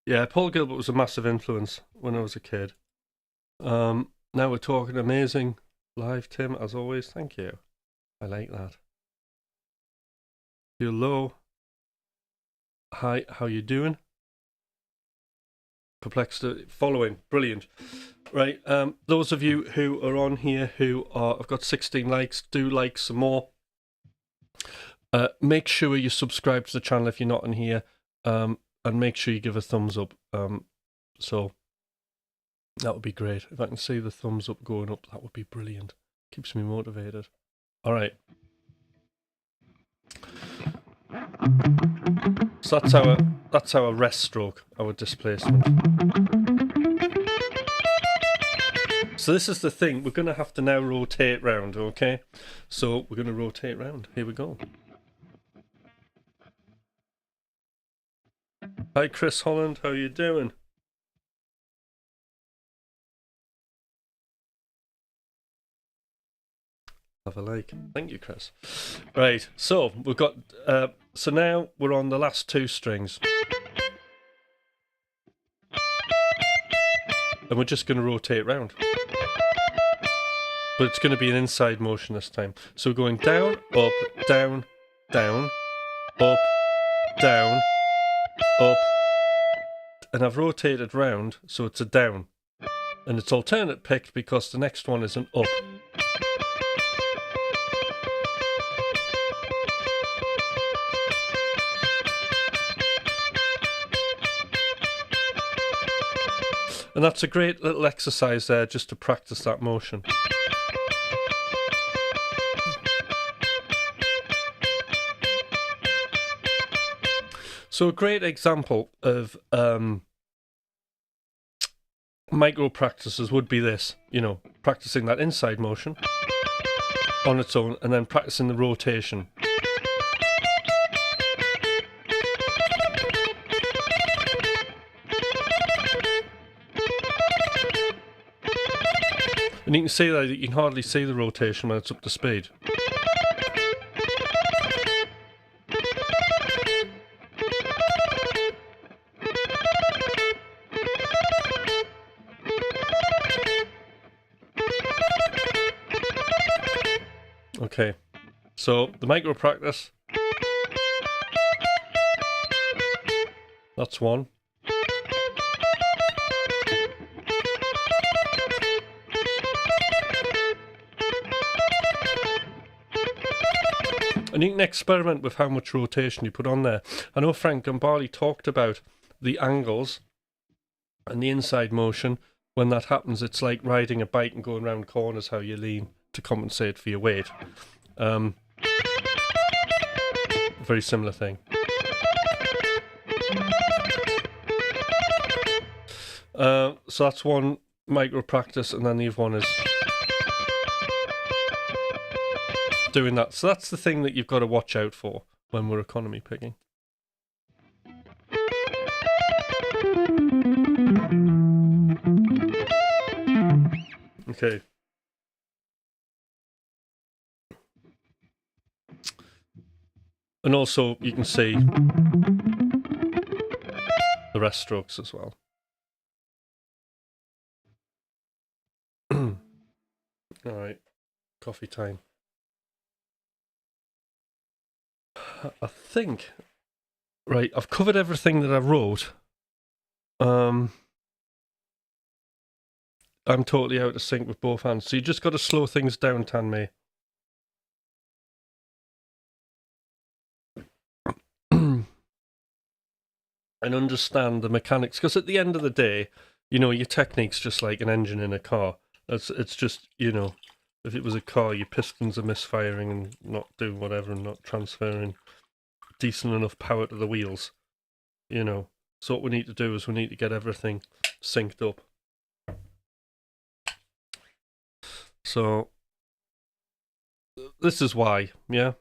Yeah, Paul Gilbert was a massive influence when I was a kid. Now we're talking amazing live, Tim, as always. Thank you. I like that. Hello. Hi, how you doing? perplexed. Following, brilliant. Right, those of you who are on here who are, I've got 16 likes, do like some more. Make sure you subscribe to the channel if you're not in here, and make sure you give a thumbs up. So that would be great. If I can see the thumbs up going up, that would be brilliant. Keeps me motivated. All right. So that's our rest stroke, our displacement. So this is the thing, we're going to have to now rotate round, okay? So we're going to rotate round. Here we go. Hi Chris Holland, how you doing? Have a like. Thank you, Chris. Right, so we've got, so now we're on the last two strings. And we're just going to rotate round. But it's going to be an inside motion this time. So we're going down, up, down, down, up, down, up. And I've rotated round, so it's a down. And it's alternate picked because the next one is an up. And that's a great little exercise there just to practice that motion. So a great example of micro practices would be this, you know, practicing that inside motion on its own and then practicing the rotation. And you can see that you can hardly see the rotation when it's up to speed. Okay, so the micro practice, that's one. And you can experiment with how much rotation you put on there. I know Frank Gambale talked about the angles and the inside motion. When that happens, it's like riding a bike and going around corners, how you lean to compensate for your weight. Very similar thing. So that's one micro practice, and then the other one is doing that. So that's the thing that you've got to watch out for when we're economy picking. Okay. And also you can see the rest strokes as well. All right, coffee time. I think, right, I've covered everything that I wrote. I'm totally out of sync with both hands, so you just got to slow things down, Tanmay. And understand the mechanics, because at the end of the day, you know, your technique's just like an engine in a car. It's just, you know, if it was a car, your pistons are misfiring and not doing whatever and not transferring decent enough power to the wheels, you know. So what we need to do is we need to get everything synced up. So this is why, yeah.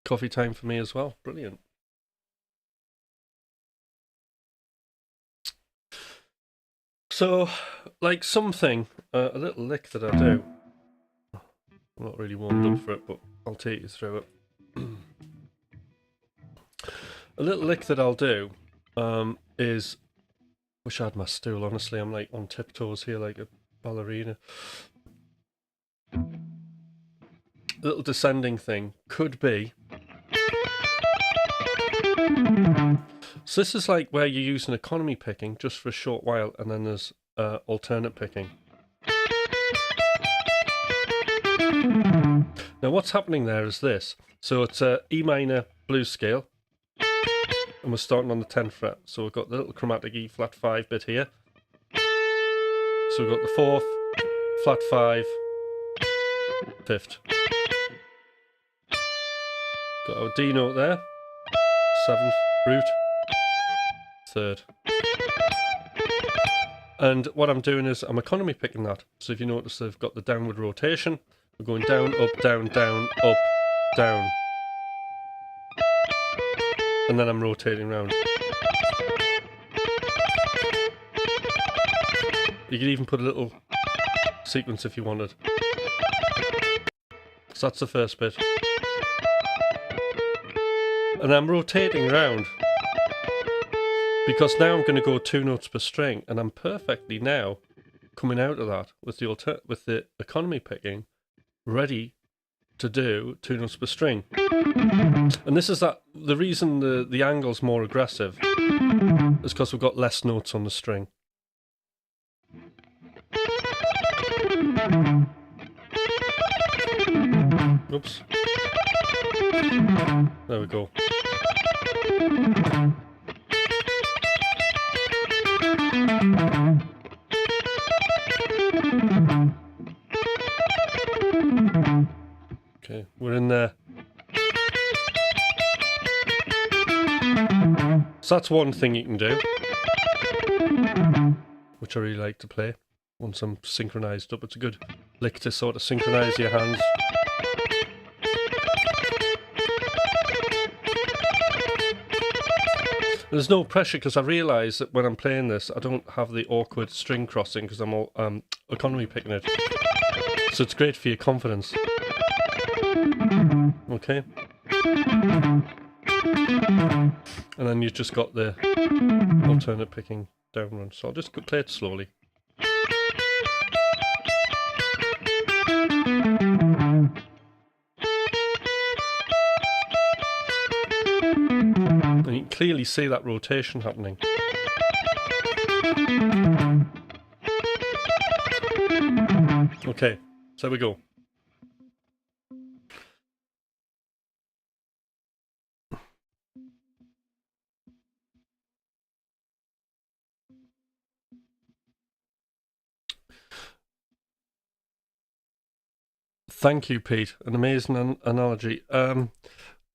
Coffee time for me as well. Brilliant. So, like something, a little lick that I do. I'm not really warmed up for it, but I'll take you through it. A little lick that I'll do is, wish I had my stool, honestly, I'm like on tiptoes here like a ballerina. A little descending thing could be, So this is like where you're using economy picking just for a short while, and then there's alternate picking. Now what's happening there is this. So it's a E minor blues scale, and we're starting on the 10th fret. So we've got the little chromatic E flat 5 bit here. So we've got the 4th, flat 5, 5th. Got our D note there, 7th, root, 3rd. And what I'm doing is I'm economy picking that. So if you notice, I've got the downward rotation. We're going down, up, down, down, up, down. And then I'm rotating around. You could even put a little sequence if you wanted. So that's the first bit. And I'm rotating around because now I'm going to go 2 notes per string, and I'm perfectly now coming out of that with the economy picking, ready to do 2 notes per string. And this is the reason the angle's more aggressive is because we've got less notes on the string. Oops. There we go. Okay, we're in there. So that's one thing you can do, which I really like to play once I'm synchronized up. It's a good lick to sort of synchronize your hands. There's no pressure because I realise that when I'm playing this, I don't have the awkward string crossing because I'm all economy picking it. So it's great for your confidence. Okay. And then you've just got the alternate picking down run. So I'll just play it slowly. And you can clearly see that rotation happening. Okay, so we go. Thank you, Pete. An amazing analogy.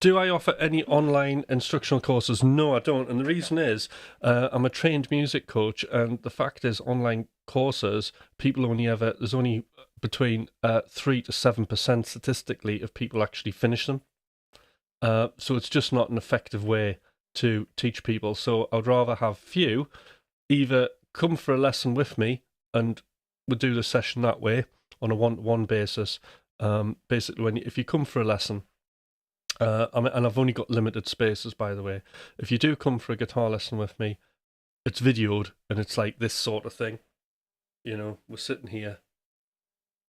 Do I offer any online instructional courses? No, I don't. And the reason is I'm a trained music coach, and the fact is online courses, there's only between 3 to 7% statistically of people actually finish them. So it's just not an effective way to teach people. So I'd rather have few either come for a lesson with me and we'll do the session that way on a one-to-one basis. Basically, if you come for a lesson, and I've only got limited spaces, by the way. If you do come for a guitar lesson with me, it's videoed, and it's like this sort of thing. You know, we're sitting here,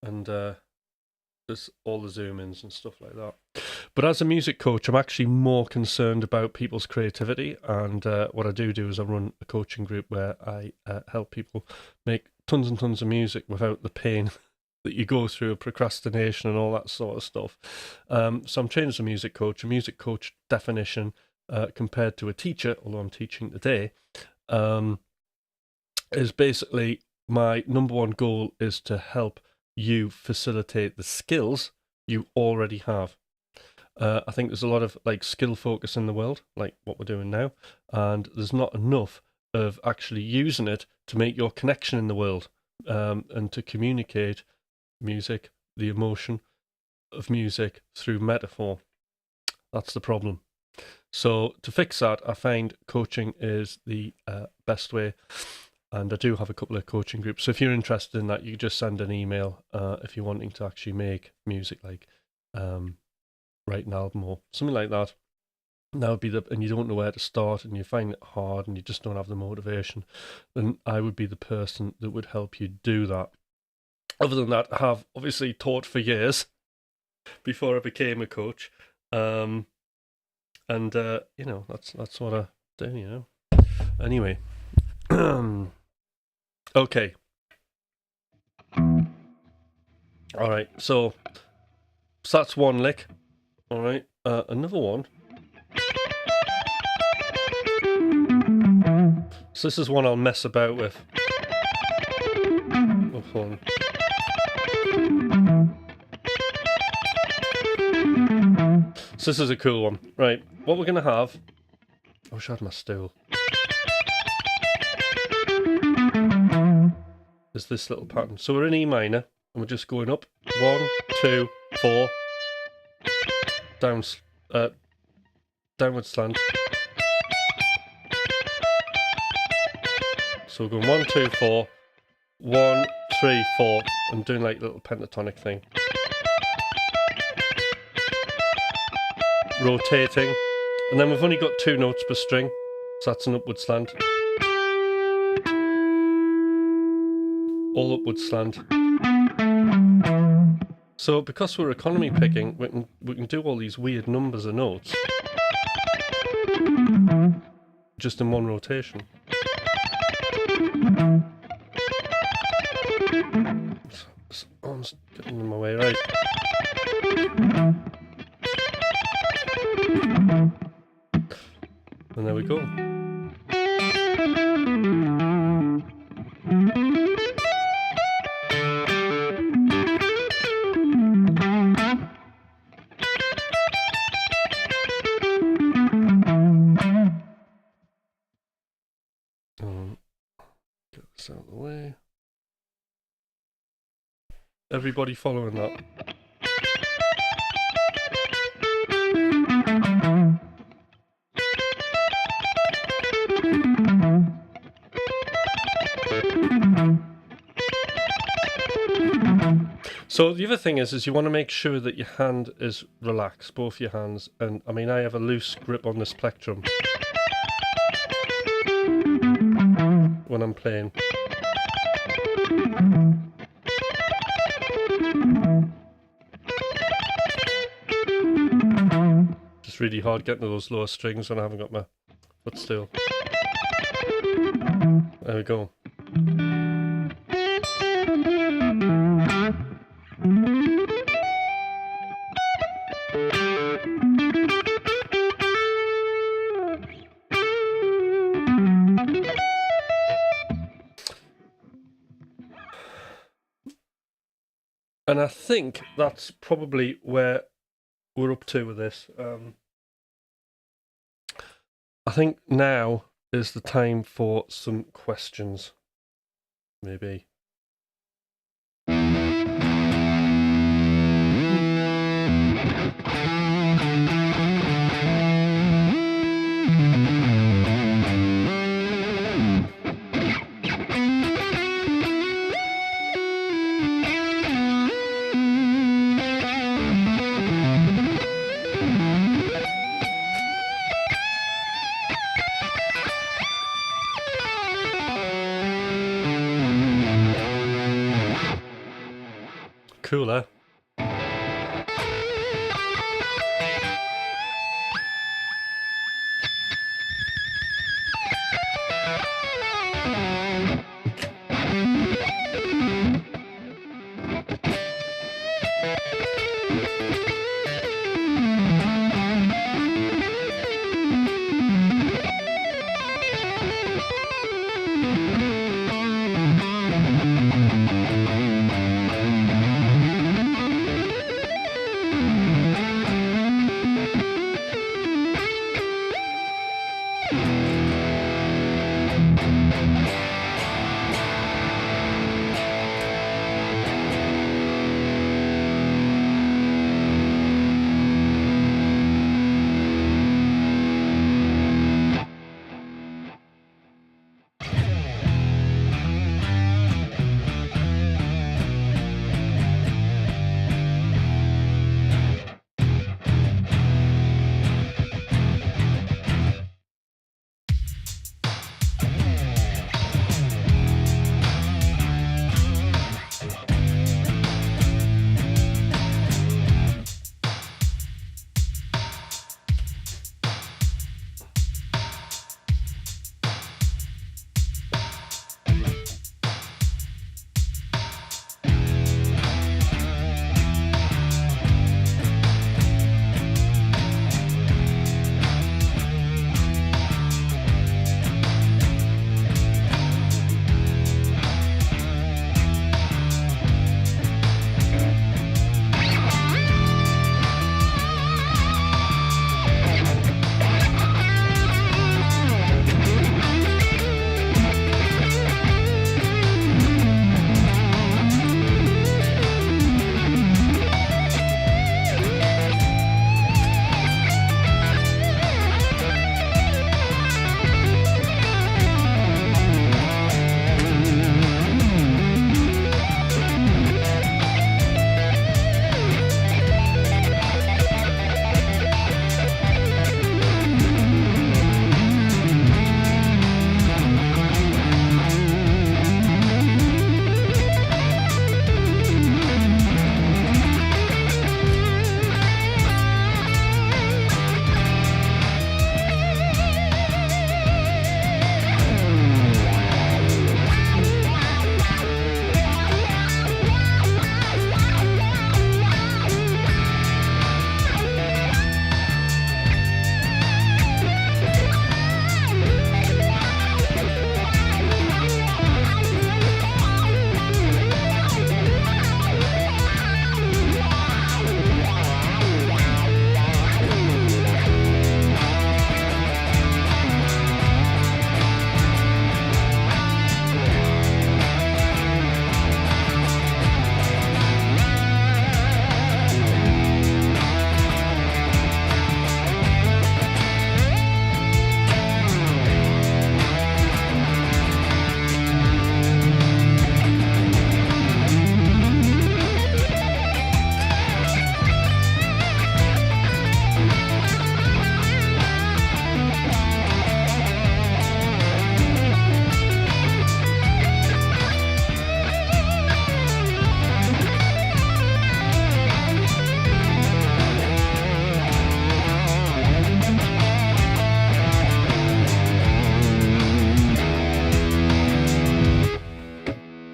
and there's all the zoom-ins and stuff like that. But as a music coach, I'm actually more concerned about people's creativity, and what I do is I run a coaching group where I help people make tons and tons of music without the pain that you go through, procrastination and all that sort of stuff. So I'm trained as a music coach. A music coach definition compared to a teacher, although I'm teaching today, is basically my number one goal is to help you facilitate the skills you already have. I think there's a lot of like skill focus in the world, like what we're doing now, and there's not enough of actually using it to make your connection in the world and to communicate music, the emotion of music through metaphor. That's the problem. So to fix that, I find coaching is the best way, and I do have a couple of coaching groups. So if you're interested in that, you just send an email if you're wanting to actually make music, like write an album or something like that. And that would be and you don't know where to start and you find it hard and you just don't have the motivation, then I would be the person that would help you do that. Other than that, I have obviously taught for years before I became a coach, and you know, that's what I do. You know, Anyway. Okay. Alright, so that's one lick. Alright, another one. So this is one I'll mess about with. Oh, hold on. So this is a cool one. Right, what we're going to have... I wish I had my stool. Is this little pattern. So we're in E minor, and we're just going up. 1, 2, 4. Downward slant. So we're going 1, 2, 4. 1, 3, 4. I'm doing like a little pentatonic thing. Rotating. And then we've only got 2 notes per string. So that's an upward slant. All upward slant. So because we're economy picking, we can do all these weird numbers of notes just in one rotation. I'm getting in my way, right? And there we go. Get this out of the way. Everybody following that? So the other thing is you want to make sure that your hand is relaxed, both your hands. And I mean, I have a loose grip on this plectrum when I'm playing. Just really hard getting to those lower strings when I haven't got my foot still. There we go. And I think that's probably where we're up to with this. I think now is the time for some questions, maybe. Cool, eh?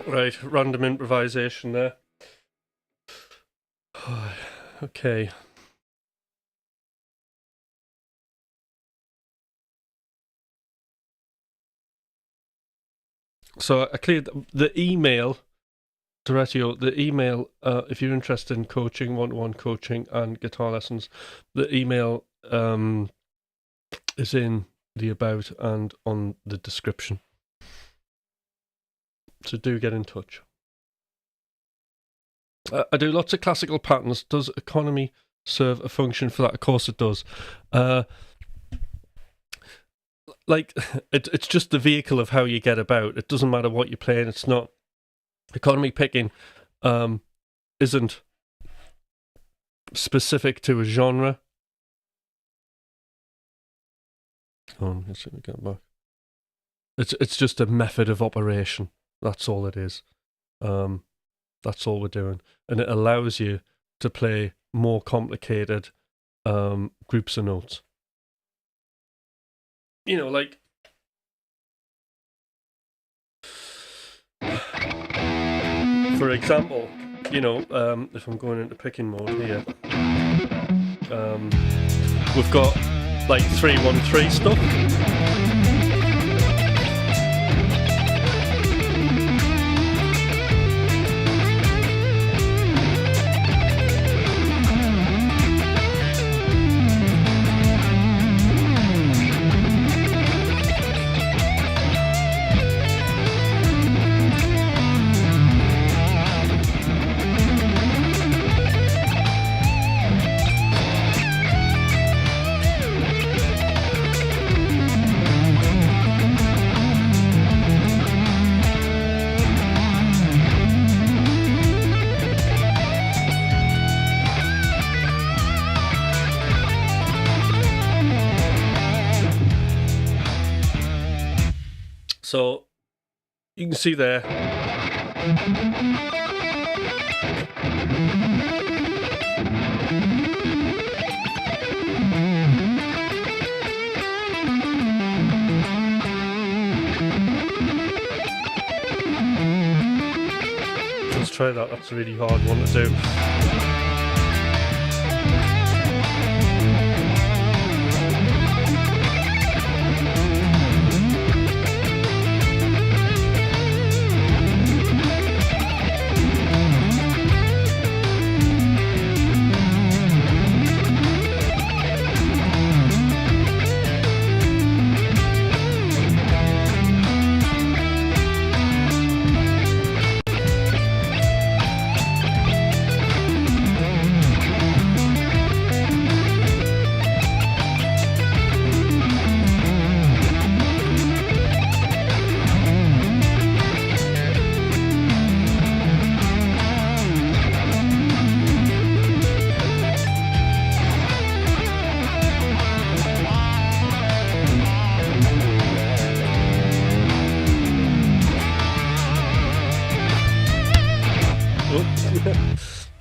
Right, random improvisation there. Okay. So I cleared the email, Doretio, the email, if you're interested in coaching, one-to-one coaching and guitar lessons, the email is in the about and on the description. So do get in touch. I do lots of classical patterns. Does economy serve a function for that? Of course it does. Like, it's just the vehicle of how you get about. It doesn't matter what you're playing. It's not... Economy picking isn't specific to a genre. Oh, let's see if we get back. It's just a method of operation. That's all it is. That's all we're doing. And it allows you to play more complicated groups of notes. You know, like... For example, you know, if I'm going into picking mode here, we've got like 3-1-3 stuff. So you can see there. Let's try that. That's a really hard one to do.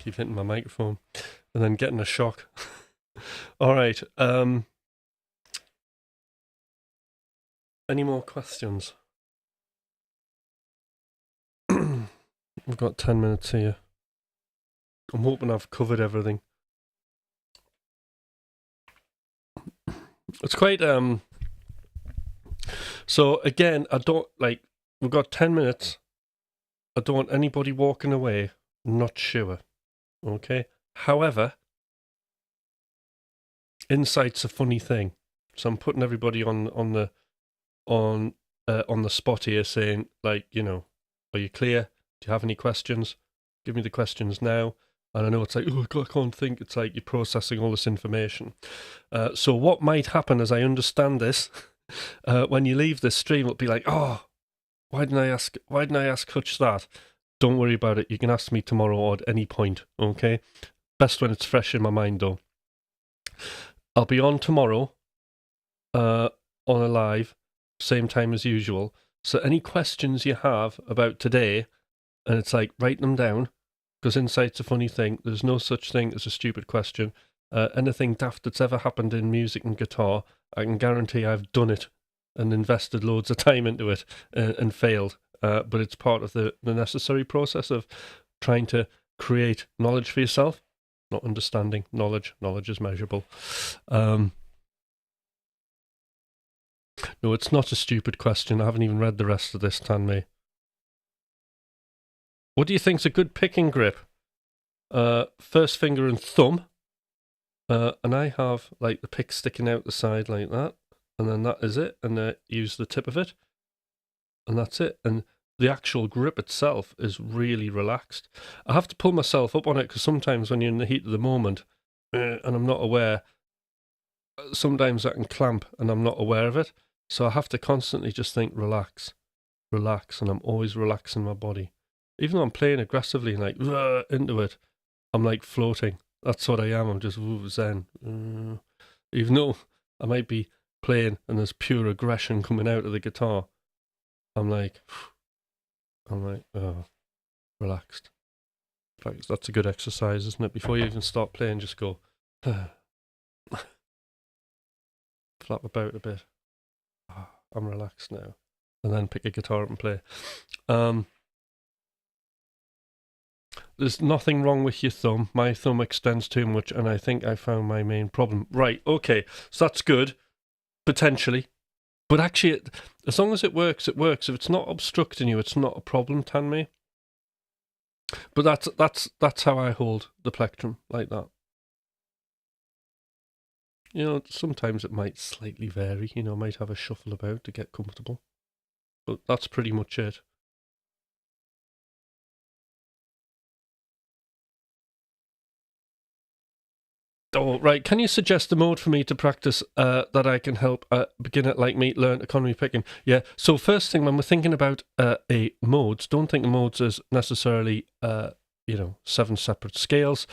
Keep hitting my microphone and then getting a shock. All right. Any more questions? We've got 10 minutes here. I'm hoping I've covered everything. It's quite so again, I don't like, we've got 10 minutes. I don't want anybody walking away not sure. Okay. However, insight's a funny thing. So I'm putting everybody on the spot here, saying, like, you know, are you clear? Do you have any questions? Give me the questions now. And I know it's like, oh, I can't think. It's like you're processing all this information. So what might happen, as I understand this, when you leave this stream, it'll be like, oh, why didn't I ask Hutch that? Don't worry about it. You can ask me tomorrow or at any point, okay? Best when it's fresh in my mind, though. I'll be on tomorrow on a live, same time as usual. So any questions you have about today, and it's like, write them down, because insight's a funny thing. There's no such thing as a stupid question. Anything daft that's ever happened in music and guitar, I can guarantee I've done it and invested loads of time into it and failed. but it's part of the necessary process of trying to create knowledge for yourself. Not understanding knowledge. Knowledge is measurable. No, it's not a stupid question. I haven't even read the rest of this, Tanmay. What do you think's a good picking grip? First finger and thumb. And I have like the pick sticking out the side like that. And then that is it. And use the tip of it. And that's it. And the actual grip itself is really relaxed. I have to pull myself up on it because sometimes when you're in the heat of the moment and I'm not aware, sometimes I can clamp and I'm not aware of it. So I have to constantly just think, relax, relax. And I'm always relaxing my body. Even though I'm playing aggressively and like into it, I'm like floating. That's what I am. I'm just zen. Even though I might be playing and there's pure aggression coming out of the guitar, I'm like, oh, relaxed. That's a good exercise, isn't it? Before you even start playing, just go, flap about a bit. Oh, I'm relaxed now. And then pick a guitar up and play. There's nothing wrong with your thumb. My thumb extends too much, and I think I found my main problem. Right, okay, so that's good, potentially. But actually, as long as it works, it works. If it's not obstructing you, it's not a problem, Tanmay. But that's how I hold the plectrum, like that. You know, sometimes it might slightly vary. You know, I might have a shuffle about to get comfortable. But that's pretty much it. Oh, right. Can you suggest a mode for me to practice that I can help a beginner like me learn economy picking? Yeah. So first thing, when we're thinking about a modes, don't think of modes as necessarily, 7 separate scales.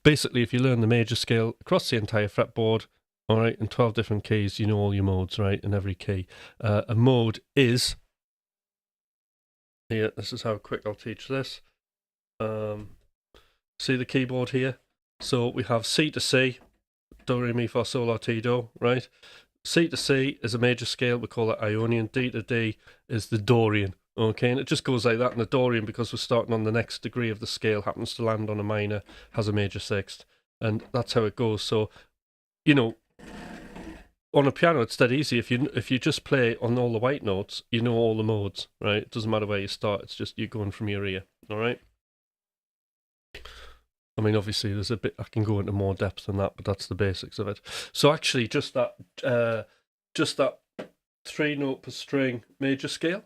Basically, if you learn the major scale across the entire fretboard, all right, in 12 different keys, you know all your modes, right, in every key. A mode is, here, this is how quick I'll teach this. See the keyboard here? So we have C to C, Do, Re, Mi, Fa, Sol, La, Ti, Do, right? C to C is a major scale, we call it Ionian. D to D is the Dorian, okay? And it just goes like that. And the Dorian, because we're starting on the next degree of the scale, happens to land on a minor, has a major sixth. And that's how it goes. So, you know, on a piano, it's dead easy. If you just play on all the white notes, you know all the modes, right? It doesn't matter where you start. It's just you're going from your ear, all right? I mean, obviously, there's a bit I can go into more depth than that, but that's the basics of it. So actually, just that 3-note per string major scale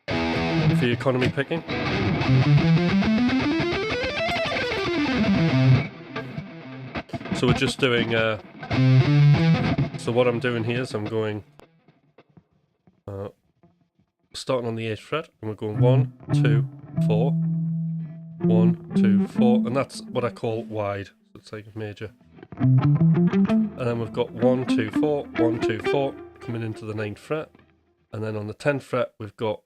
for your economy picking. So we're just doing. So what I'm doing here is I'm going, starting on the 8th fret, and we're going 1, 2, 4. 1, 2, 4, and that's what I call wide. So it's like major. And then we've got 1, 2, 4, 1, 2, 4 coming into the 9th fret. And then on the 10th fret, we've got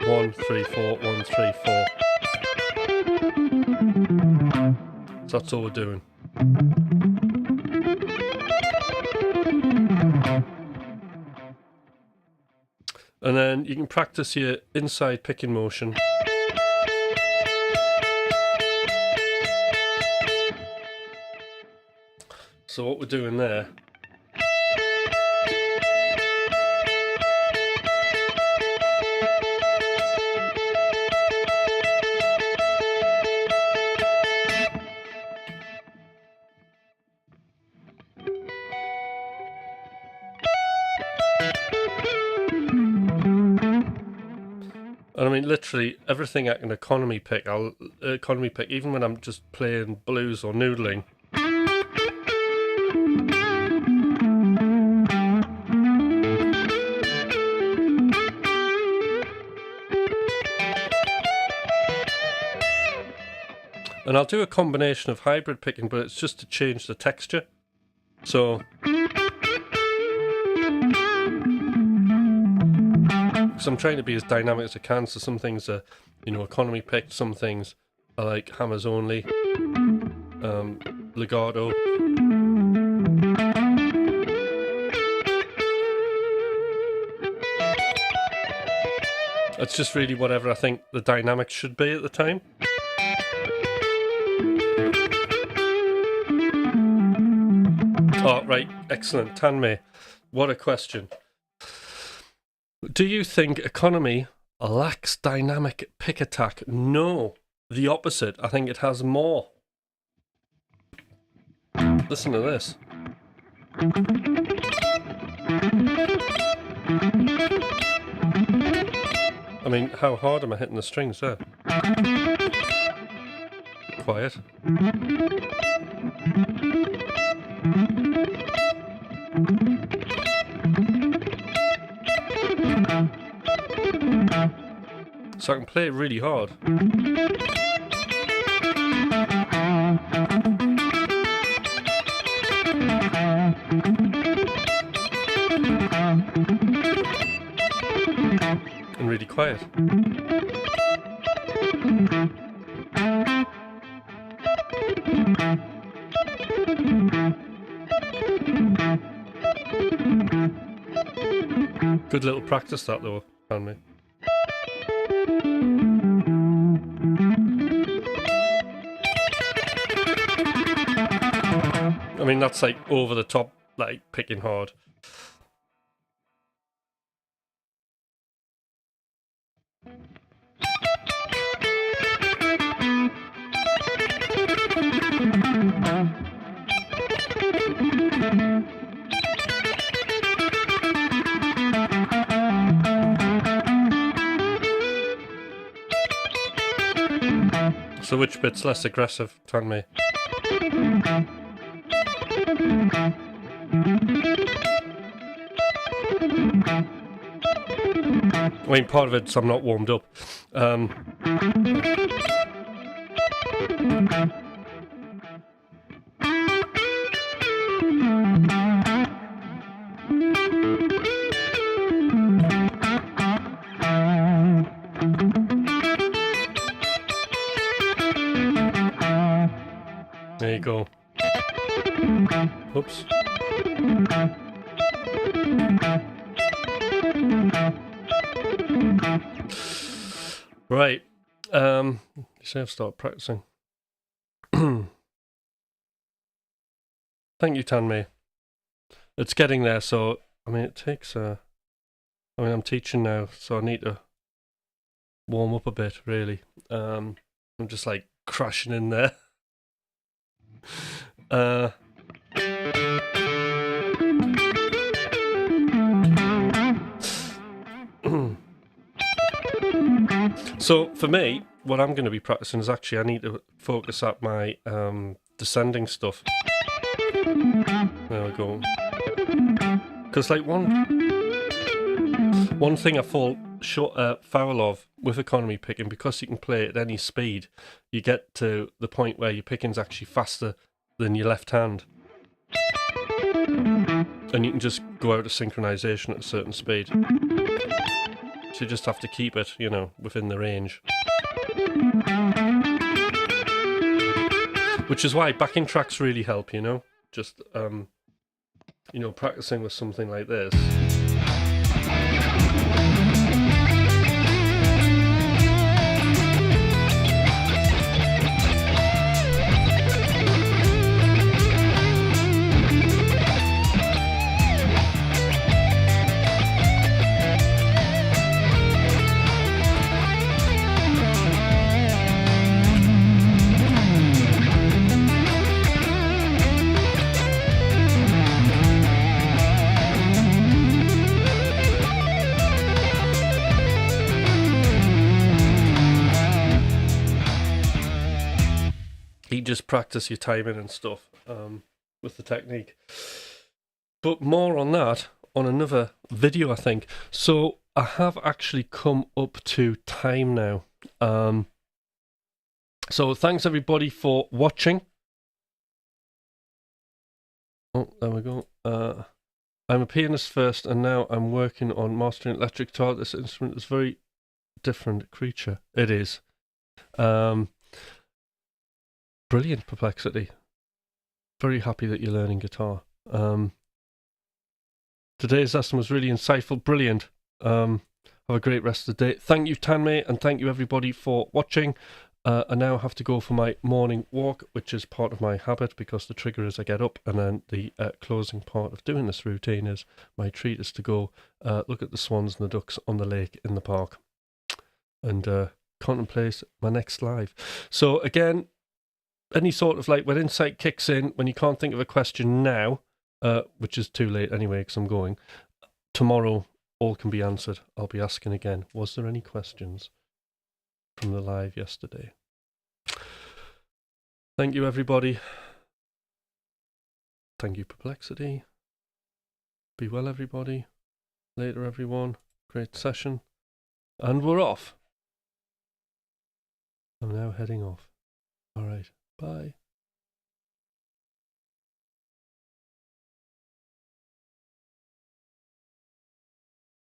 1, 3, 4, 1, 3, 4. So that's all we're doing. And then you can practice your inside picking motion. So what we're doing there, and I mean literally everything I can economy pick, I'll economy pick even when I'm just playing blues or noodling. And I'll do a combination of hybrid picking, but it's just to change the texture. So, because I'm trying to be as dynamic as I can, so some things are, economy picked, some things are like hammers only, legato. It's just really whatever I think the dynamics should be at the time. Oh, right, excellent. Tanmay, what a question. Do you think economy lacks dynamic pick attack? No, the opposite. I think it has more. Listen to this. I mean, how hard am I hitting the strings there? Quiet. So I can play it really hard. And really quiet. Good little practice that though, found me. I mean, that's like over the top, like picking hard. So which bit's less aggressive, Tanmay? I mean, part of it's I'm not warmed up. There you go. Oops. Right. You say I've started practicing. Thank you, Tanmay. It's getting there, so I mean it takes I mean I'm teaching now, so I need to warm up a bit, really. I'm just like crashing in there. So for me, what I'm going to be practicing is actually I need to focus at my descending stuff. There we go. Because like one thing I fall foul of with economy picking, because you can play at any speed, you get to the point where your picking's actually faster than your left hand. And you can just go out of synchronization at a certain speed. So you just have to keep it, you know, within the range. Which is why backing tracks really help, you know? Just, you know, practicing with something like this. You just practice your timing and stuff with the technique. But more on that on another video, I think. So I have actually come up to time now. So thanks everybody for watching. Oh, there we go. I'm a pianist first, and now I'm working on mastering electric guitar. This instrument is a very different creature. It is. Brilliant, Perplexity. Very happy that you're learning guitar. Today's lesson was really insightful, brilliant. I Have a great rest of the day. Thank you, Tanmay, and thank you everybody for watching. I now have to go for my morning walk, which is part of my habit because the trigger is I get up, and then the closing part of doing this routine is my treat is to go look at the swans and the ducks on the lake in the park and contemplate my next live. So again, any sort of like when insight kicks in, when you can't think of a question now, which is too late anyway because I'm going, tomorrow all can be answered. I'll be asking again, was there any questions from the live yesterday? Thank you, everybody. Thank you, Perplexity. Be well, everybody. Later, everyone. Great session. And we're off. I'm now heading off. All right. Bye.